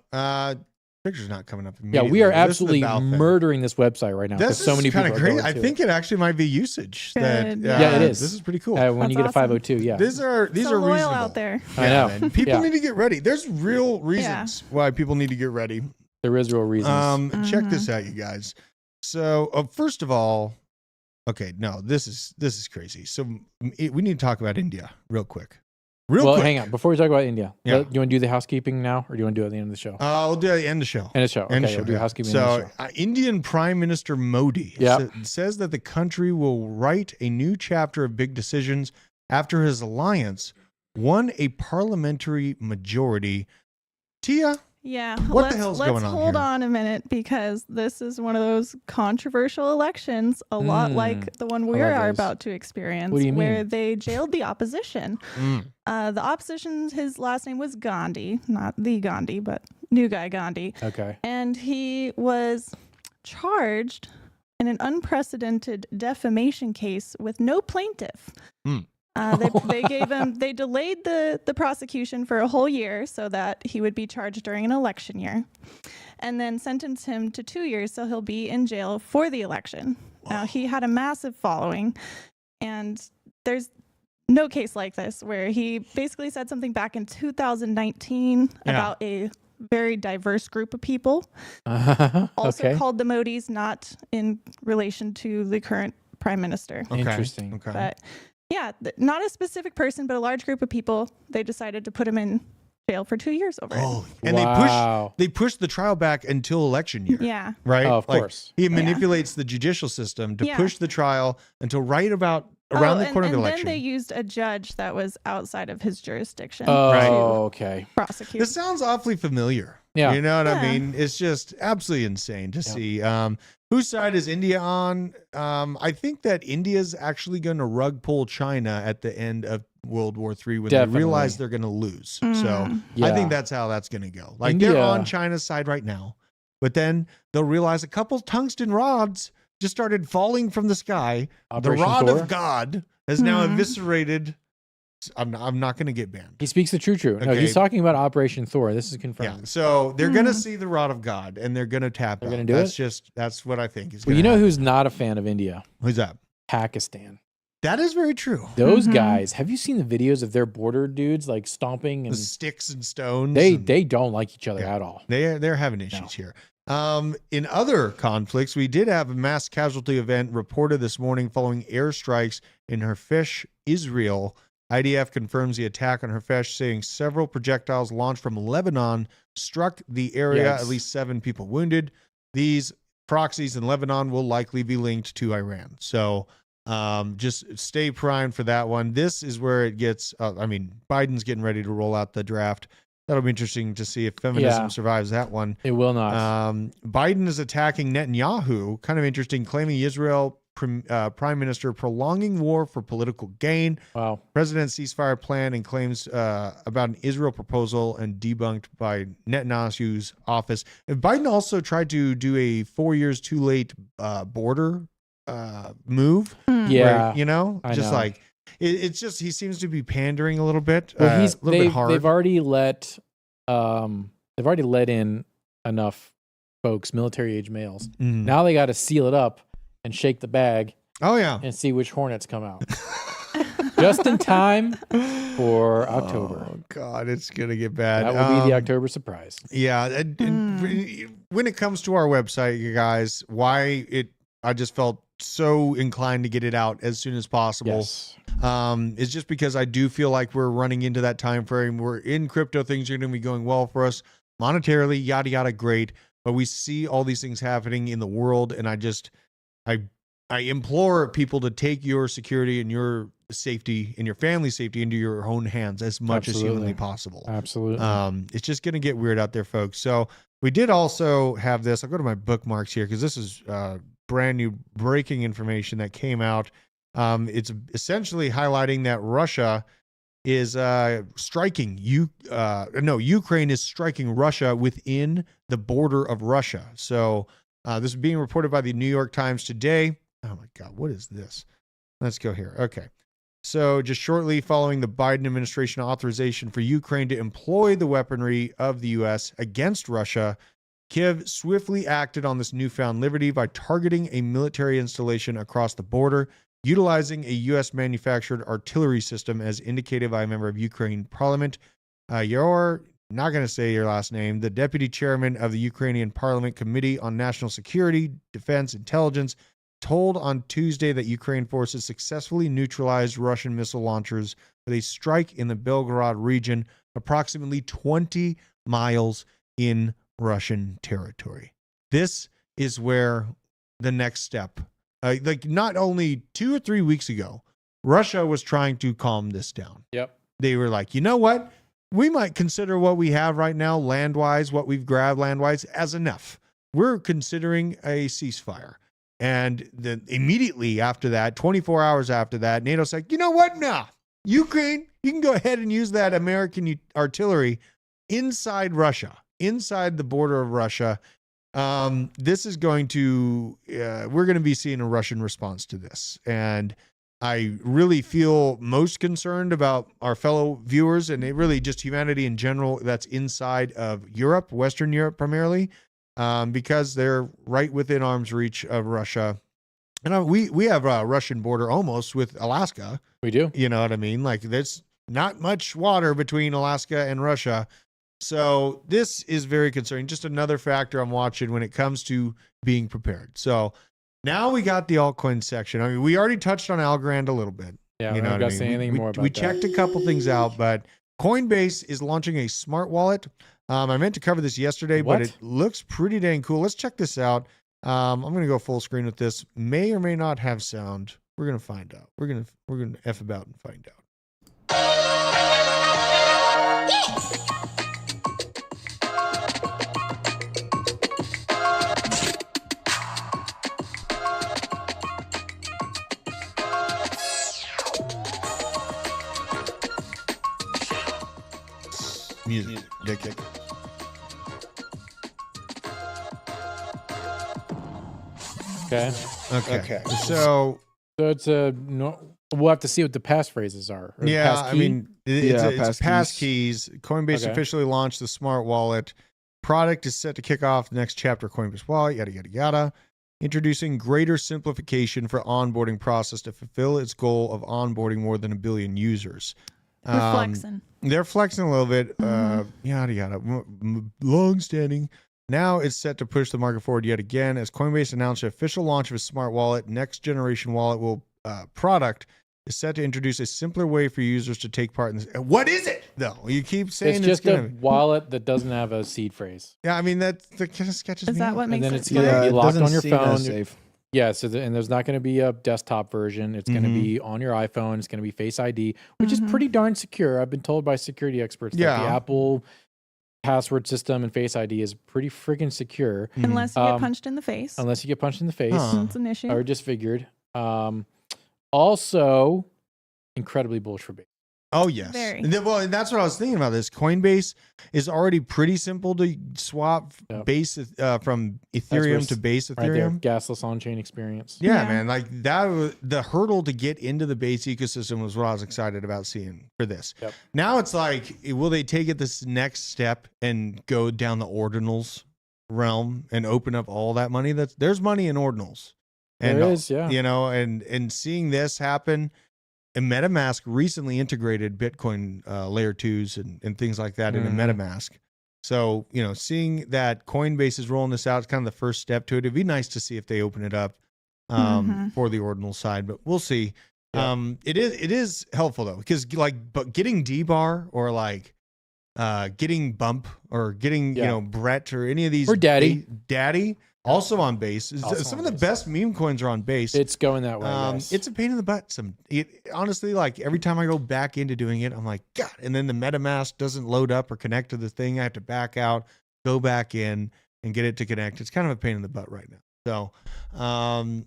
Picture's not coming up Yeah, immediately. we are This is the absolutely Baofeng. murdering this website right now because This so is many people kind are of great. going I to think it actually might be usage. Good. Yeah, it is. This is pretty cool. when you get That's a awesome. 502, yeah. These are So reasonable. loyal out there. I know. Man. People Yeah. need to get ready. There's real reasons why people need to get ready. There is real reasons. Check this out, you guys. So first of all, okay, no, this is crazy. So we need to talk about India real quick. Well, quick. hang on. Before we talk about India, Yeah. do you want to do the housekeeping now or do you want to do it at the end of the show? We'll do it at the end of the show. End of the show. Okay, End of we'll show, do yeah. housekeeping end of the So show. Indian Prime Minister Modi Yep. says that the country will write a new chapter of big decisions after his alliance won a parliamentary majority. Tia, Yeah. What the let's, hell's let's going on hold here? on a minute because this is one of those controversial elections, a lot like the one we love are those. about to experience, What do you where mean? they jailed the opposition. The opposition, his last name was Gandhi, not the Gandhi, but new guy Gandhi. Okay. And he was charged in an unprecedented defamation case with no plaintiff. They delayed the prosecution for a whole year so that he would be charged during an election year, and then sentenced him to 2 years so he'll be in jail for the election. Now, he had a massive following, and there's no case like this where he basically said something back in 2019 about a very diverse group of people. Also Okay. called the Modis, not in relation to the current prime minister. Okay. Interesting. Okay. But yeah, not a specific person, but a large group of people. They decided to put him in jail for 2 years over it. Oh, and Wow. they pushed the trial back until election year. Yeah. Right? Oh, of Like, course. He manipulates the judicial system to Yeah. push the trial until right about around the corner of the and election. then they used a judge that was outside of his jurisdiction Oh, Right. to okay. prosecute. This sounds awfully familiar. Yeah. You know what I Yeah. mean? It's just absolutely insane to see. Whose side is India on? I think that India's actually going to rug pull China at the end of World War III when Definitely. they realize they're going to lose. So I Yeah. think that's how that's going to go. Like India- they're on China's side right now, but then they'll realize a couple tungsten rods just started falling from the sky. Operation the rod Thor? of God has now eviscerated. I'm not going to get banned. He speaks the true. No, Okay. he's talking about Operation Thor. This is Yeah. confirmed. So they're gonna see the rod of God and they're gonna tap. They're out. gonna do That's it? just that's what I think is. Well, you know who's not a fan of India? who's that? Pakistan. That is very true. Those guys. Have you seen the videos of their border dudes like stomping The and sticks and stones. they and don't like each other Yeah. at all. they're having issues here. In other conflicts, we did have a mass casualty event reported this morning following airstrikes in Haifa, Israel. IDF confirms the attack on Haifa, saying several projectiles launched from Lebanon struck the area. Yikes. At least 7 people wounded. These proxies in Lebanon will likely be linked to Iran. So just stay primed for that one. This is where it gets, Biden's getting ready to roll out the draft. That'll be interesting to see if feminism Yeah. survives that one. It will not. Biden is attacking Netanyahu. Kind of interesting, claiming Israel prime minister prolonging war for political gain. Wow. President ceasefire plan and claims about an Israel proposal and debunked by Netanyahu's office. And Biden also tried to do a 4 years too late border move. Yeah. Right, you know, I just know. like it's just he seems to be pandering a little bit. Well, a little bit hard. they've already let in enough folks, military age males. Mhm. Now they got to seal it up and shake the bag Oh yeah. and see which hornets come out. Just in time for October. Oh God, it's gonna get bad. That will be the October surprise. Yeah, and when it comes to our website, you guys, I just felt so inclined to get it out as soon as possible. Yes. It's just because I do feel like we're running into that time frame. We're in crypto, things are going to be going well for us monetarily, yada yada, great. But we see all these things happening in the world, and I implore people to take your security and your safety and your family safety into your own hands as much as humanly possible. Absolutely. It's just going to get weird out there, folks. So we did also have this. I'll go to my bookmarks here because this is brand new breaking information that came out. It's essentially highlighting that Russia is Ukraine is striking Russia within the border of Russia. So this is being reported by the New York Times today. Oh my God, what is this? Let's go here. Okay. So just shortly following the Biden administration authorization for Ukraine to employ the weaponry of the U.S. against Russia, Kiev swiftly acted on this newfound liberty by targeting a military installation across the border, utilizing a U.S. manufactured artillery system, as indicated by a member of Ukraine Parliament. You're not going to say your last name. The deputy chairman of the Ukrainian Parliament Committee on National Security, Defense, Intelligence told on Tuesday that Ukraine forces successfully neutralized Russian missile launchers with a strike in the Belgorod region, approximately 20 miles in Russian territory. This is where the next step, like not only 2 or 3 weeks ago, Russia was trying to calm this down. Yep. They were like, you know what? We might consider what we have right now, land-wise, what we've grabbed land-wise, as enough. We're considering a ceasefire. And then immediately after that, 24 hours after that, NATO's like, you know what? Nah, Ukraine, you can go ahead and use that American artillery inside Russia, inside the border of Russia. This is going to, we're going to be seeing a Russian response to this. And I really feel most concerned about our fellow viewers and really just humanity in general that's inside of Europe, Western Europe primarily. Because they're right within arm's reach of Russia. And we have a Russian border almost with Alaska. We do. You know what I mean? Like there's not much water between Alaska and Russia. So this is very concerning. Just another factor I'm watching when it comes to being prepared. So now we got the altcoin section. I mean, we already touched on Algorand a little bit. Yeah, you know I'm not what I going to say mean? anything more about we that. checked a couple things out, but Coinbase is launching a smart wallet. I meant to cover this yesterday, but it looks pretty dang cool. Let's check this out. I'm going to go full screen with this. May or may not have sound. We're going to find out. We're going to F about and find out. Music. Dick. Okay. So it's we'll have to see what the passphrases are. or the yeah, passkey. I mean, it's passkeys. passkeys. Coinbase Okay. officially launched the smart wallet. Product is set to kick off the next chapter of Coinbase Wallet, yada, yada, yada. Introducing greater simplification for onboarding process to fulfill its goal of onboarding more than 1 billion users. We're flexing. They're flexing a little bit, yada, yada, long-standing. Now it's set to push the market forward yet again as Coinbase announced the official launch of its smart wallet. Next generation wallet product is set to introduce a simpler way for users to take part in this. What is it, though? You keep saying it's just a wallet that doesn't have a seed phrase. Yeah, I mean, that kind of sketches Is me that out. what And makes then it it's going to scary? be it locked doesn't on your seem as phone. safe. Yeah, and there's not going to be a desktop version. It's going to be on your iPhone. It's going to be Face ID, which is pretty darn secure. I've been told by security experts that the Apple password system and Face ID is pretty freaking secure. Unless you get punched in the face. Unless you get punched in the face That's an issue. or disfigured. Also, incredibly bullish for Bitcoin. Oh yes. Very. Well, and that's what I was thinking about. This Coinbase is already pretty simple to swap base from Ethereum to base Right there, Ethereum. gasless on-chain experience. Yeah, Yeah. man. Like that was the hurdle to get into the base ecosystem was what I was excited about seeing for this. Yep. Now it's like, will they take it this next step and go down the ordinals realm and open up all that money? There's money in ordinals. And There is, yeah. you know, and seeing this happen. And MetaMask recently integrated Bitcoin layer 2s and things like that into MetaMask. So, you know, seeing that Coinbase is rolling this out is kind of the first step to it. It'd be nice to see if they open it up for the ordinal side, but we'll see. Yeah. It is helpful though, because but getting D-Bar or like getting Bump or getting, you know, Brett or any of these or Daddy also on base. Also Some on of the base. best meme coins are on base. It's going that way. Yes. It's a pain in the butt. Honestly, like every time I go back into doing it, I'm like, God. And then the MetaMask doesn't load up or connect to the thing. I have to back out, go back in, and get it to connect. It's kind of a pain in the butt right now. So,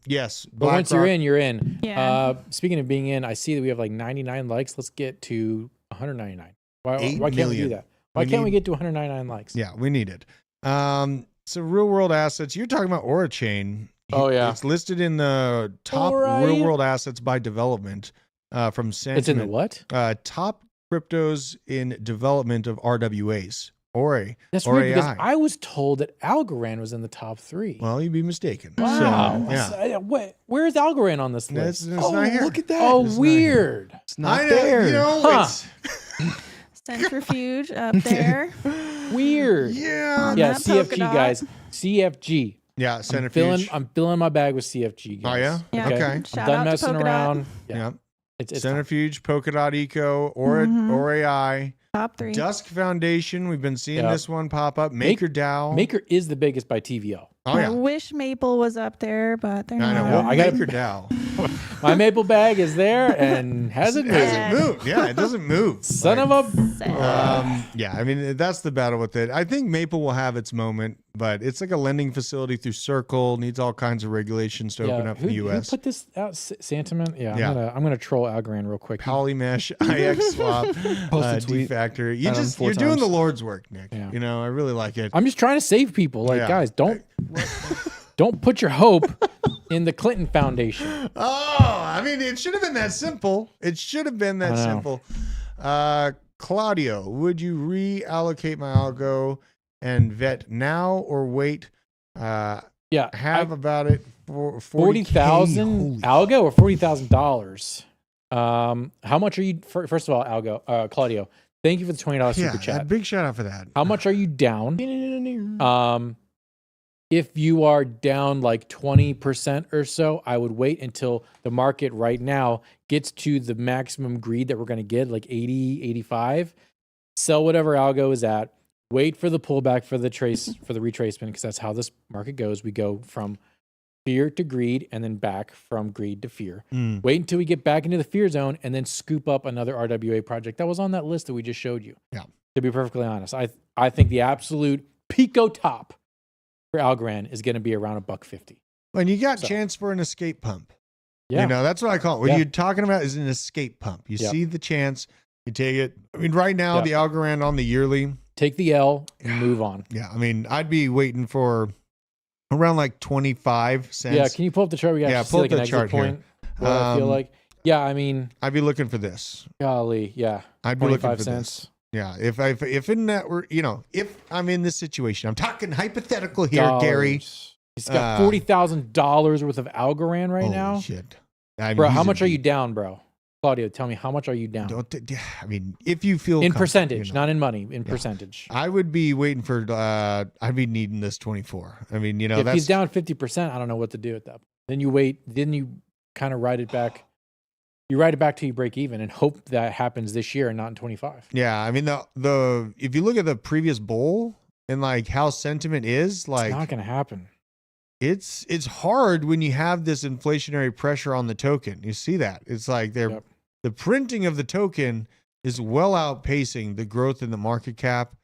yes. But once you're in, you're in. Yeah. Speaking of being in, I see that we have like 99 likes. Let's get to 199. Why 8 can't we do million. that? Why can't we get to 199 likes? Yeah, we need it. So real world assets. You're talking about Orachain. Oh, yeah. It's listed in the top real world assets by development from Sentiment. It's in the what? Top cryptos in development of RWAs. That's or weird because AI. I was told that Algorand was in the top 3. Well, you'd be mistaken. Wow. So, yeah. Where is Algorand on this list? It's not here. Look at that. Oh, It's not weird. It's not I know, there. you know, Huh. it's Centrifuge up there. Weird. yeah. Yeah, that polka CFG dot. guys. CFG. Yeah, I'm centrifuge. filling my bag with CFG guys. Oh, yeah? Yeah. Okay. I'm Shout done out to messing Polkadot. around. Yeah. Yeah. It's time. Centrifuge, Polkadot Eco, or AI. Top 3. Dusk Foundation. We've been seeing Yeah. this one pop up. MakerDAO. Maker is the biggest by TVL. Oh, I yeah. wish Maple was up there, but they're I know. not. Well, I gotta- MakerDAO. My maple bag is there and hasn't moved. Hasn't moved. Yeah, it doesn't move. Son of a. Yeah, I mean, that's the battle with it. I think Maple will have its moment, but it's like a lending facility through Circle, needs all kinds of regulations to open up in the Who US. put this out? Sentiment? Yeah, Yeah. I'm gonna troll Algorand real quick. Polymesh, IX Swap, Post a tweet D-Factor. at him 4 You're doing times. the Lord's work, Nick. Yeah. You know, I really like it. I'm just trying to save people. Like, Yeah. guys, don't put your hope in the Clinton Foundation. Oh, I mean, it should have been that simple. It should have been that I know. simple. Claudio, would you reallocate my algo and vet now or wait? Yeah, Have about it for 40,000 algo or $40,000. How much are you? First of all, algo, Claudio, thank you for the $20 Yeah, super chat. a big shout out for that. How much are you down? If you are down like 20% or so, I would wait until the market right now gets to the maximum greed that we're going to get, like 80, 85. Sell whatever algo is at. Wait for the pullback for the retracement, because that's how this market goes. We go from fear to greed and then back from greed to fear. Wait until we get back into the fear zone and then scoop up another RWA project that was on that list that we just showed you. Yeah. To be perfectly honest, I think the absolute pico top for Algorand is going to be around $1.50. When you got So. chance for an escape pump. Yeah. You know, that's what I call it. What Yeah. you're talking about is an escape pump. You Yeah. see the chance, you take it. I mean, right now, Yeah. the Algorand on the yearly. Take the L and move on. Yeah. I mean, I'd be waiting for around like 25 cents. Yeah. Can you pull up the chart? We got to see pull like up an the exit chart here. point. What I feel like. Yeah. I mean, I'd be looking for this. golly. Yeah. I'd be looking 25 for cents. this. Yeah. If in that were, you know, if I'm in this situation, I'm talking hypothetical here, Dollars. Gary. He's got $40,000 worth of Algorand right Holy now. shit. I mean, Bro, he's how in much are you deep. down, bro? Claudio, tell me, how much are you down? I mean, if you feel In comfortable, percentage, you know. not in money, in percentage. I would be waiting for. I'd be needing this 24. I mean, you know, If that's he's down 50%, I don't know what to do at that point. Then you wait, then you kind of ride it back. You ride it back till you break even and hope that happens this year and not in 25. Yeah, I mean the if you look at the previous bull and like how sentiment is, like It's not going to happen. it's hard when you have this inflationary pressure on the token. You see that it's like they're Yep. the printing of the token is well outpacing the growth in the market cap.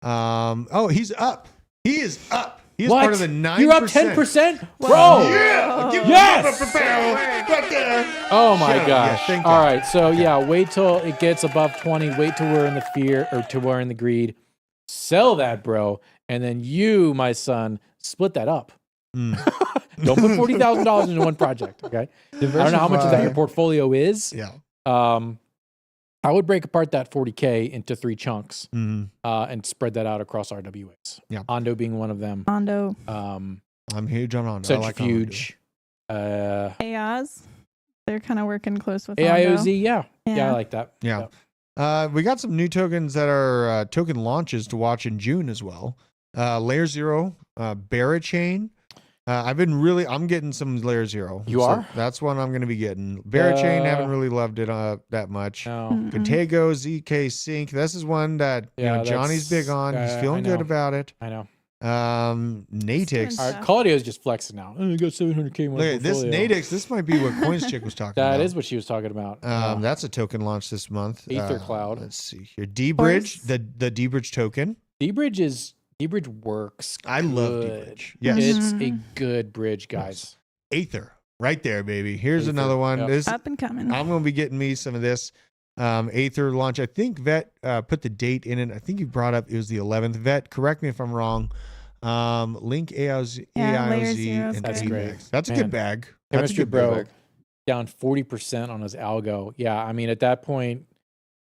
Oh, he's up. He is up. He's What? part of the 9%. You're up 10%? Bro! Yeah! Yes! Right there. Oh my Yeah, gosh. yeah, thank All God. right. So yeah, wait till it gets above 20. Wait till we're in the fear or till we're in the greed. Sell that, bro. And then you, my son, split that up. Don't put $40,000 into one project. Okay. I don't know how much of that your portfolio is. Yeah. I would break apart that 40K into 3 chunks and spread that out across RWAs. Yeah. Ondo being one of them. Ondo. I'm huge on Ondo. Centrifuge. AIs. They're kind of working close with AIOZ. Ondo. Yeah, I like that. Yeah. We got some new tokens that are token launches to watch in June as well. Layer 0, Barachain. I'm getting some Layer 0. You are? That's one I'm going to be getting. Barachain, haven't really loved it that much. No. Contego, ZK Sync. This is one that Johnny's big on. He's feeling good about it. I know. Natix. All right, Claudio is just flexing now. I got 700K in my Look at this portfolio. Natix. This might be what Coins Chick was talking about. That is what she was talking about. That's a token launch this month. Ether Cloud. Let's see here. D-Bridge, the D-Bridge token. D-Bridge works. I love good. D-Bridge. Yes. It's a good bridge, guys. Aether. Right there, baby. Here's Aether, another one. yep. This Up and coming. I'm going to be getting me some of this. Aether launch. I think Vet put the date in it. I think you brought up it was the 11th. Vet, correct me if I'm wrong. Link AIOZ, Layer Zero is and That's great. great. AVAX. That's a Man. good bag. That's a Chemistry good bro bag. down 40% on his algo. Yeah, I mean at that point,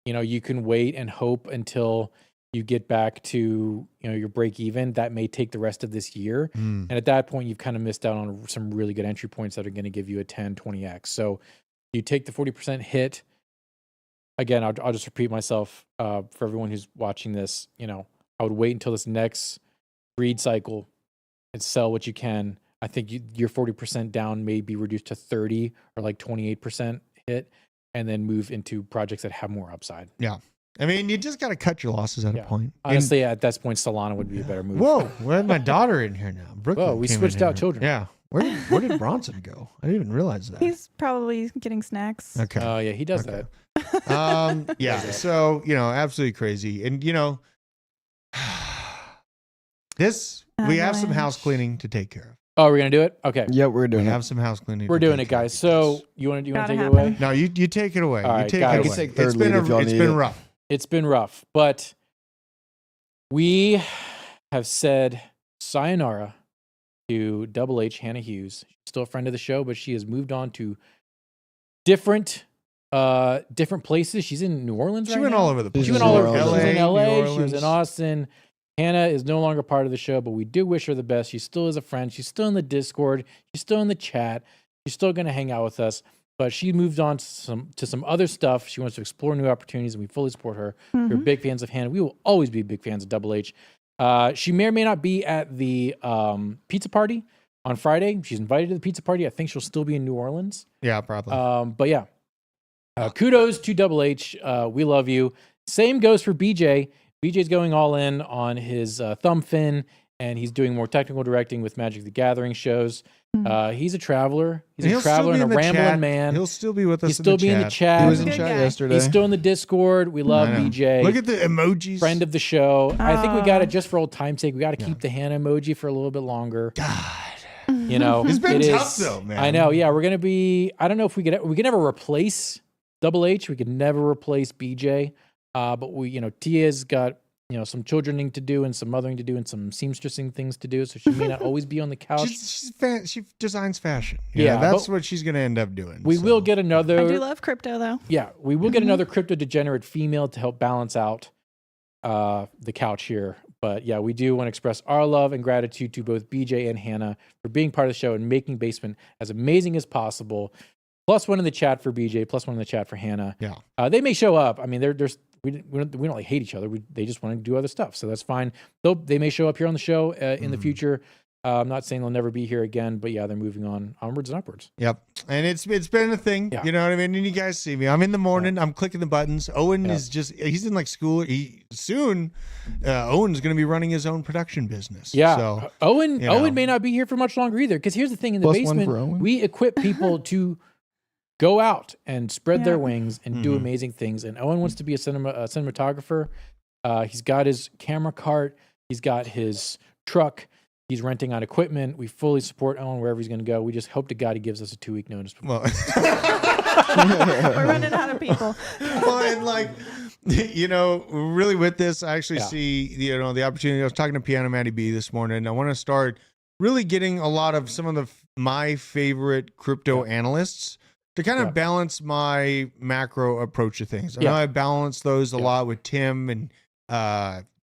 you can wait and hope until you get back to your break even. That may take the rest of this year. And at that point, you've kind of missed out on some really good entry points that are going to give you a 10, 20x. So you take the 40% hit. Again, I'll just repeat myself for everyone who's watching this. I would wait until this next greed cycle and sell what you can. I think your 40% down may be reduced to 30 or like 28% hit, and then move into projects that have more upside. Yeah. I mean, you just got to cut your losses at a point. Honestly, at this point, Solana would be a better move. Whoa, we have my daughter in here now. Brooklyn. Whoa, we came in switched out here. children. Yeah. Where did Bronson go? I didn't even realize that. He's probably getting snacks. Okay. Oh, yeah, he does Okay. that. Yeah. So, absolutely crazy. And, we have some house cleaning to take care of. Oh, we're going to do it? Okay. Yeah, we're We doing it. have some house cleaning. We're to doing take it, care of guys. So because- you want to Gotta take it happen. away? No, you take it away. All You right, take guys. it I away. can take It's third been lead if y'all it's need been it. rough. It's been rough, but we have said sayonara to Double H, Hannah Hughes. She's still a friend of the show, but she has moved on to different places. She's in New Orleans She right went now. all over the place. She went all over. LA, She was in LA. New She was Orleans. in Austin. Hannah is no longer part of the show, but we do wish her the best. She still is a friend. She's still in the Discord. She's still in the chat. She's still going to hang out with us. But she moved on to some other stuff. She wants to explore new opportunities, and we fully support her. We're big fans of Hannah. We will always be big fans of Double H. She may or may not be at the pizza party on Friday. She's invited to the pizza party. I think she'll still be in New Orleans. Yeah, probably. But yeah, kudos to Double H. We love you. Same goes for BJ. BJ's going all in on his thumb fin, and he's doing more technical directing with Magic the Gathering shows. He's a traveler. He's He'll a still traveler be and a in the rambling chat. man. He'll still be with us. He's still be in the chat. He was in Good chat guy. yesterday. He's still in the Discord. We love I know. BJ. Look at the emojis. Friend of the show. I think we got it Aw. just for old time's sake. We got to keep the Hannah emoji for a little bit longer. God. It's been tough though, man. I know. Yeah, we're gonna be. I don't know if we could never replace Double H. We could never replace BJ. But Tia's got some childrening to do and some mothering to do and some seamstressing things to do. So she may not always be on the couch. She designs fashion. Yeah, that's but what she's gonna end up doing. We will get another. I do love crypto though. Yeah, we will get another crypto degenerate female to help balance out the couch here. But yeah, we do want to express our love and gratitude to both BJ and Hannah for being part of the show and making Basement as amazing as possible. +1 in the chat for BJ, +1 in the chat for Hannah. Yeah. They may show up. I mean, we don't like hate each other. They just want to do other stuff, so that's fine. They may show up here on the show in the future. I'm not saying they'll never be here again, but yeah, they're moving onwards and upwards. Yep. And it's been a thing. Yeah. You know what I mean? And you guys see me. I'm in the morning. I'm clicking the buttons. Owen is he's in like school. Owen's going to be running his own production business. Yeah. So, Owen may not be here for much longer either. Because here's the thing: in the +1 basement, for Owen. we equip people to go out and spread their wings and do amazing things. And Owen wants to be a cinematographer. He's got his camera cart. He's got his truck. He's renting out equipment. We fully support Owen wherever he's going to go. We just hope to God he gives us a 2-week notice. Well, We're running out of people. well, and like, really with this, I actually see, the opportunity. I was talking to Piano Matty B this morning. I want to start really getting a lot of some of my favorite crypto analysts to kind of balance my macro approach to things. I know I balance those a lot with Tim and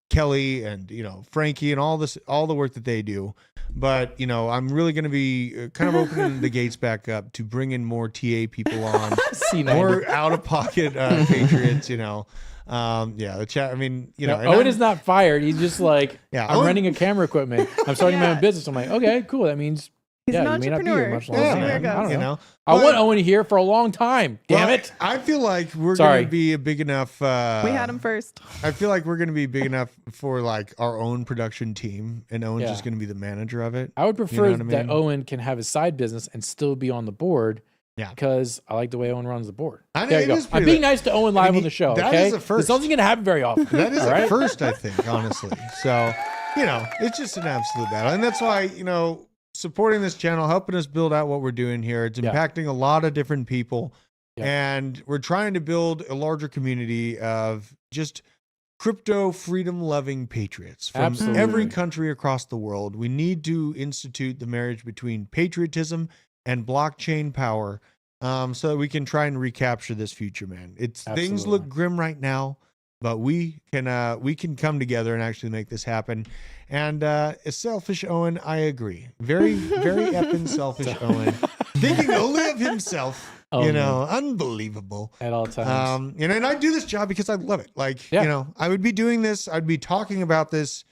Kelly and Frankie and all the work that they do, but I'm really going to be kind of opening the gates back up to bring in more TA people on, more out of pocket patriots. The chat. I mean, Owen is not fired. He's just like, I'm Owen, renting a camera equipment. I'm starting my own business. I'm like, okay, cool. That means he's an you may not be entrepreneur. here much longer. There it I goes. don't know. I want Owen here for a long time. Damn it. I feel like we're going to be a big enough. We had him first. I feel like we're going to be big enough for like our own production team, and Owen's just going to be the manager of it. I would prefer that Owen can have his side business and still be on the board. Yeah, because I like the way Owen runs the board. There you go. I'm being nice to Owen live on the show. That okay? is a first. This isn't going to happen very often. That is a first, I think, honestly. So, it's just an absolute battle, and that's why supporting this channel, helping us build out what we're doing here. It's impacting a lot of different people, and we're trying to build a larger community of just crypto freedom loving patriots from every country across the world. We need to institute the marriage between patriotism and blockchain power, so that we can try and recapture this future, man. Things look grim right now, but we can come together and actually make this happen. And a selfish Owen, I agree. Very, very effing selfish Owen, thinking only of himself. Unbelievable at all times. And I do this job because I love it. Like, I would be doing this. I'd be talking about this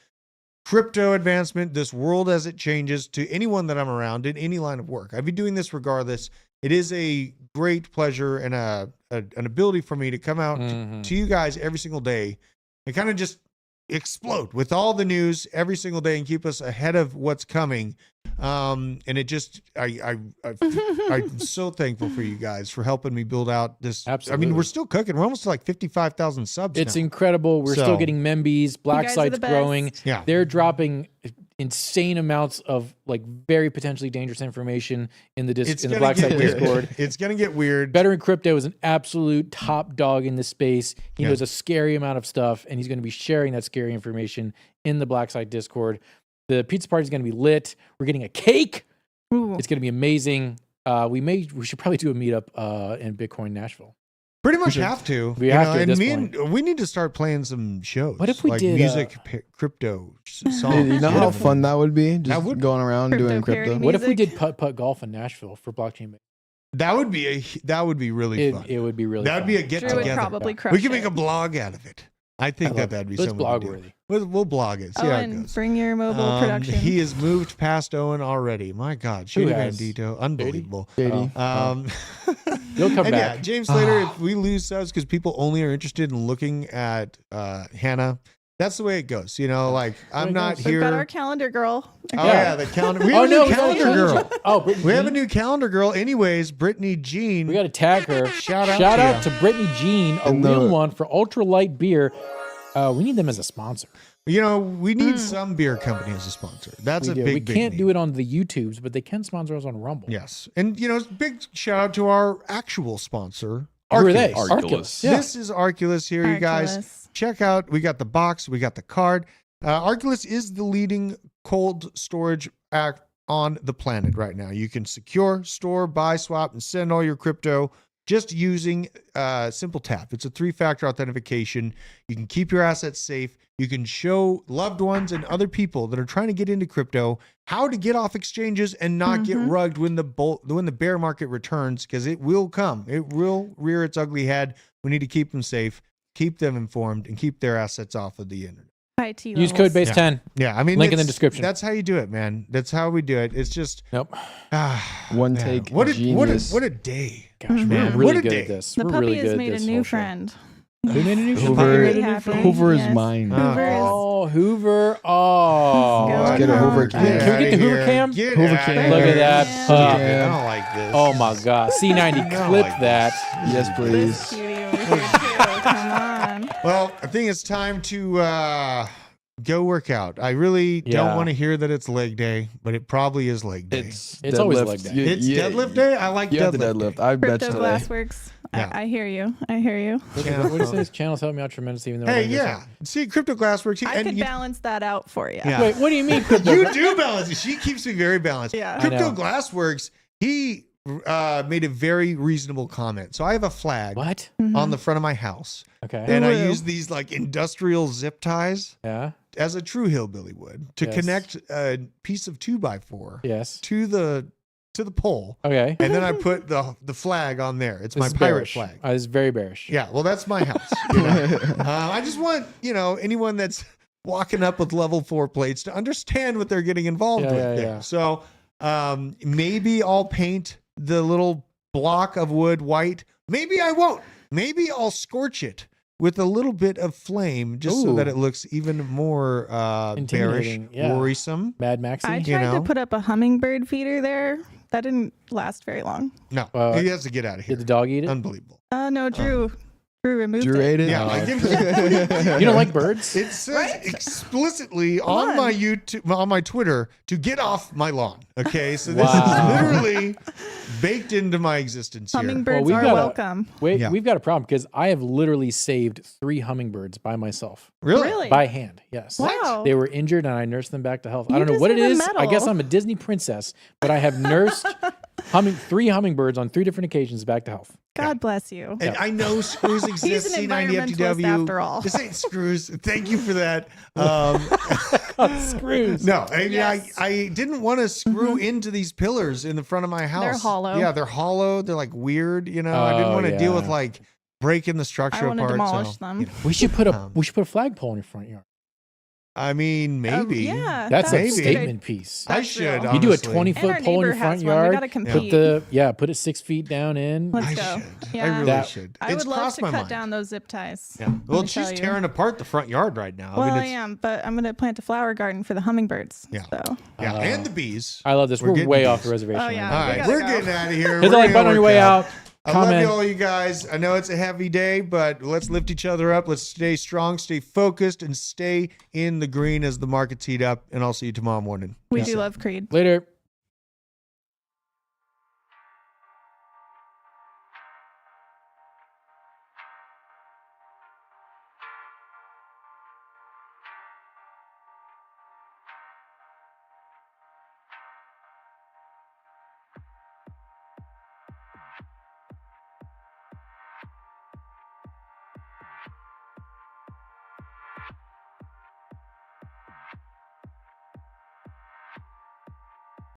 crypto advancement, this world as it changes to anyone that I'm around in any line of work. I'd be doing this regardless. It is a great pleasure and an ability for me to come out to you guys every single day and kind of just explode with all the news every single day and keep us ahead of what's coming. And it just, I'm so thankful for you guys for helping me build out this. Absolutely. I mean, we're still cooking. We're almost to like 55,000 subs. It's now. Incredible. We're still getting membies. Black site's growing. Yeah. They're dropping insane amounts of like very potentially dangerous information in the Black Site Discord. It's gonna get weird. Veteran Crypto is an absolute top dog in the space. He knows a scary amount of stuff, and he's going to be sharing that scary information in the Black Site Discord. The pizza party is going to be lit. We're getting a cake. Ooh. It's going to be amazing. We should probably do a meetup in Bitcoin Nashville. Pretty much have to. We have to. And we need to start playing some shows. What if we did music, crypto songs? You know how fun that would be? Just going around doing crypto. What if we did putt golf in Nashville for blockchain? That would be really fun. It would be really. That'd be a get together. Probably we can make a blog out of it. I think that'd be something. Blog worthy. We'll blog it. See how it goes. Bring your mobile production. He has moved past Owen already. My God, Shady Bandito, unbelievable. He'll come back. Yeah, James Slater. If we lose subs because people only are interested in looking at Hannah, that's the way it goes. I'm not here. We've got our calendar girl. The calendar. We have a new calendar girl. We have a new calendar girl. Anyways, Brittany Jean. We got to tag her. Shout out to Brittany Jean, a real one for ultralight beer. We need them as a sponsor. We need some beer company as a sponsor. That's a big. We can't do it on the YouTubes, but they can sponsor us on Rumble. Yes, and big shout out to our actual sponsor. Who are they? Arculus. Yeah. This is Arculus here, you guys. Check out. We got the box. We got the card. Arculus is the leading cold storage app on the planet right now. You can secure, store, buy, swap, and send all your crypto just using Simple Tap. It's a 3-factor authentication. You can keep your assets safe. You can show loved ones and other people that are trying to get into crypto how to get off exchanges and not get rugged when the bear market returns, because it will come. It will rear its ugly head. We need to keep them safe, keep them informed, and keep their assets off of the internet. Use code base 10. Yeah, I mean, link in the description. That's how you do it, man. That's how we do it. It's just one take. What a day. Gosh, man, we're really good at this. The we're puppy really has good made at a new friend. Who made a new friend? Hoover is mine. Hoover. Oh. Let's get a Hoover cam. Can we get the Hoover cam? Hoover cam. Look at that. I don't like this. Oh my God. C90, clip that. Yes, please. This cutie over here too. Come on. Well, I think it's time to go work out. I really Yeah. don't want to hear that it's leg day, but it probably is leg day. It's always deadlift. leg day. It's deadlift day. I like You have to deadlift. deadlift. I bet Crypto today. Glassworks. Yeah. I hear you. I hear you. What do you say? His channel's helped me out tremendously. Even though I Hey, don't do yeah. See, Crypto Glassworks. I could balance that out for you. Yeah. Wait, what do you mean? Crypto? You do balance it. She keeps me very balanced. Yeah. I Crypto know. Glassworks, he made a very reasonable comment. So I have a flag What? on the front of my house, Okay. and I Ooh. use these like industrial zip ties Yeah. as a true hillbilly would to Yes. connect a piece of 2x4 Yes. to the pole, Okay. and then I put the flag on there. It's This my is pirate bearish. flag. It's very bearish. Yeah, well, that's my house. You know? I just want anyone that's walking up with level 4 plates to understand what they're getting involved Yeah, with yeah, there. yeah. So maybe I'll paint the little block of wood white. Maybe I won't. Maybe I'll scorch it with a little bit of flame just so that Ooh. it looks even more bearish, Intimidating, yeah. worrisome. Mad Maxi. I tried know? to put up a hummingbird feeder there. That didn't last very long. No, Uh, he has to get out of here. Did the dog eat it? Unbelievable. No, Drew removed Drew it. ate it. Yeah, Oh. I give You don't like birds? It says Right? explicitly Come on on. my YouTube, on my Twitter, to get off my lawn. Okay, so this Wow. is literally baked into my existence here. Hummingbirds we've are got a- welcome. Wait, Yeah. we've got a problem because I have literally saved 3 hummingbirds by myself, Really? by hand. Yes. Wow. They were injured and I nursed them back to health. I You don't know what it deserve a is. I guess medal. I'm a Disney princess, but I have nursed 3 hummingbirds on 3 different occasions back to health. God bless you. And I know screws exist. He's an C90 environmentalist FTW. after all. This ain't screws. Thank you for that. Screws. No, I mean, Yes. I didn't want to screw into these pillars in the front of my house. hollow. Yeah, they're hollow. They're like weird. I didn't Oh, want to deal with yeah. like breaking the structure I want to apart. demolish so, them. We should put a Um, flagpole in your front yard. I mean, maybe. Yeah. That's a maybe. statement piece. I That's should. real. You do a honestly. 20-foot And our pole in your neighbor front has one. We yard. gotta Put compete. put it 6 feet down in. Let's I go. should. I Yeah. really That- should. I It's would love crossed to my cut mind. down those zip ties. Yeah. Well, me she's tell you. tearing apart the front yard right now. Well, I it's, am, but I'm going to plant a flower garden for the hummingbirds. Yeah. So. Yeah, Uh, and the bees. I love this. We're We're getting way these. off the reservation. Oh, right yeah. now. All right, gotta we're go. getting out of here. Hit the We're like gonna button on your work way out. I love Comment. you all, you guys. I know it's a heavy day, but let's lift each other up. Let's stay strong, stay focused, and stay in the green as the markets heat up. And I'll see you tomorrow morning. We Peace do out. love Creed. Later.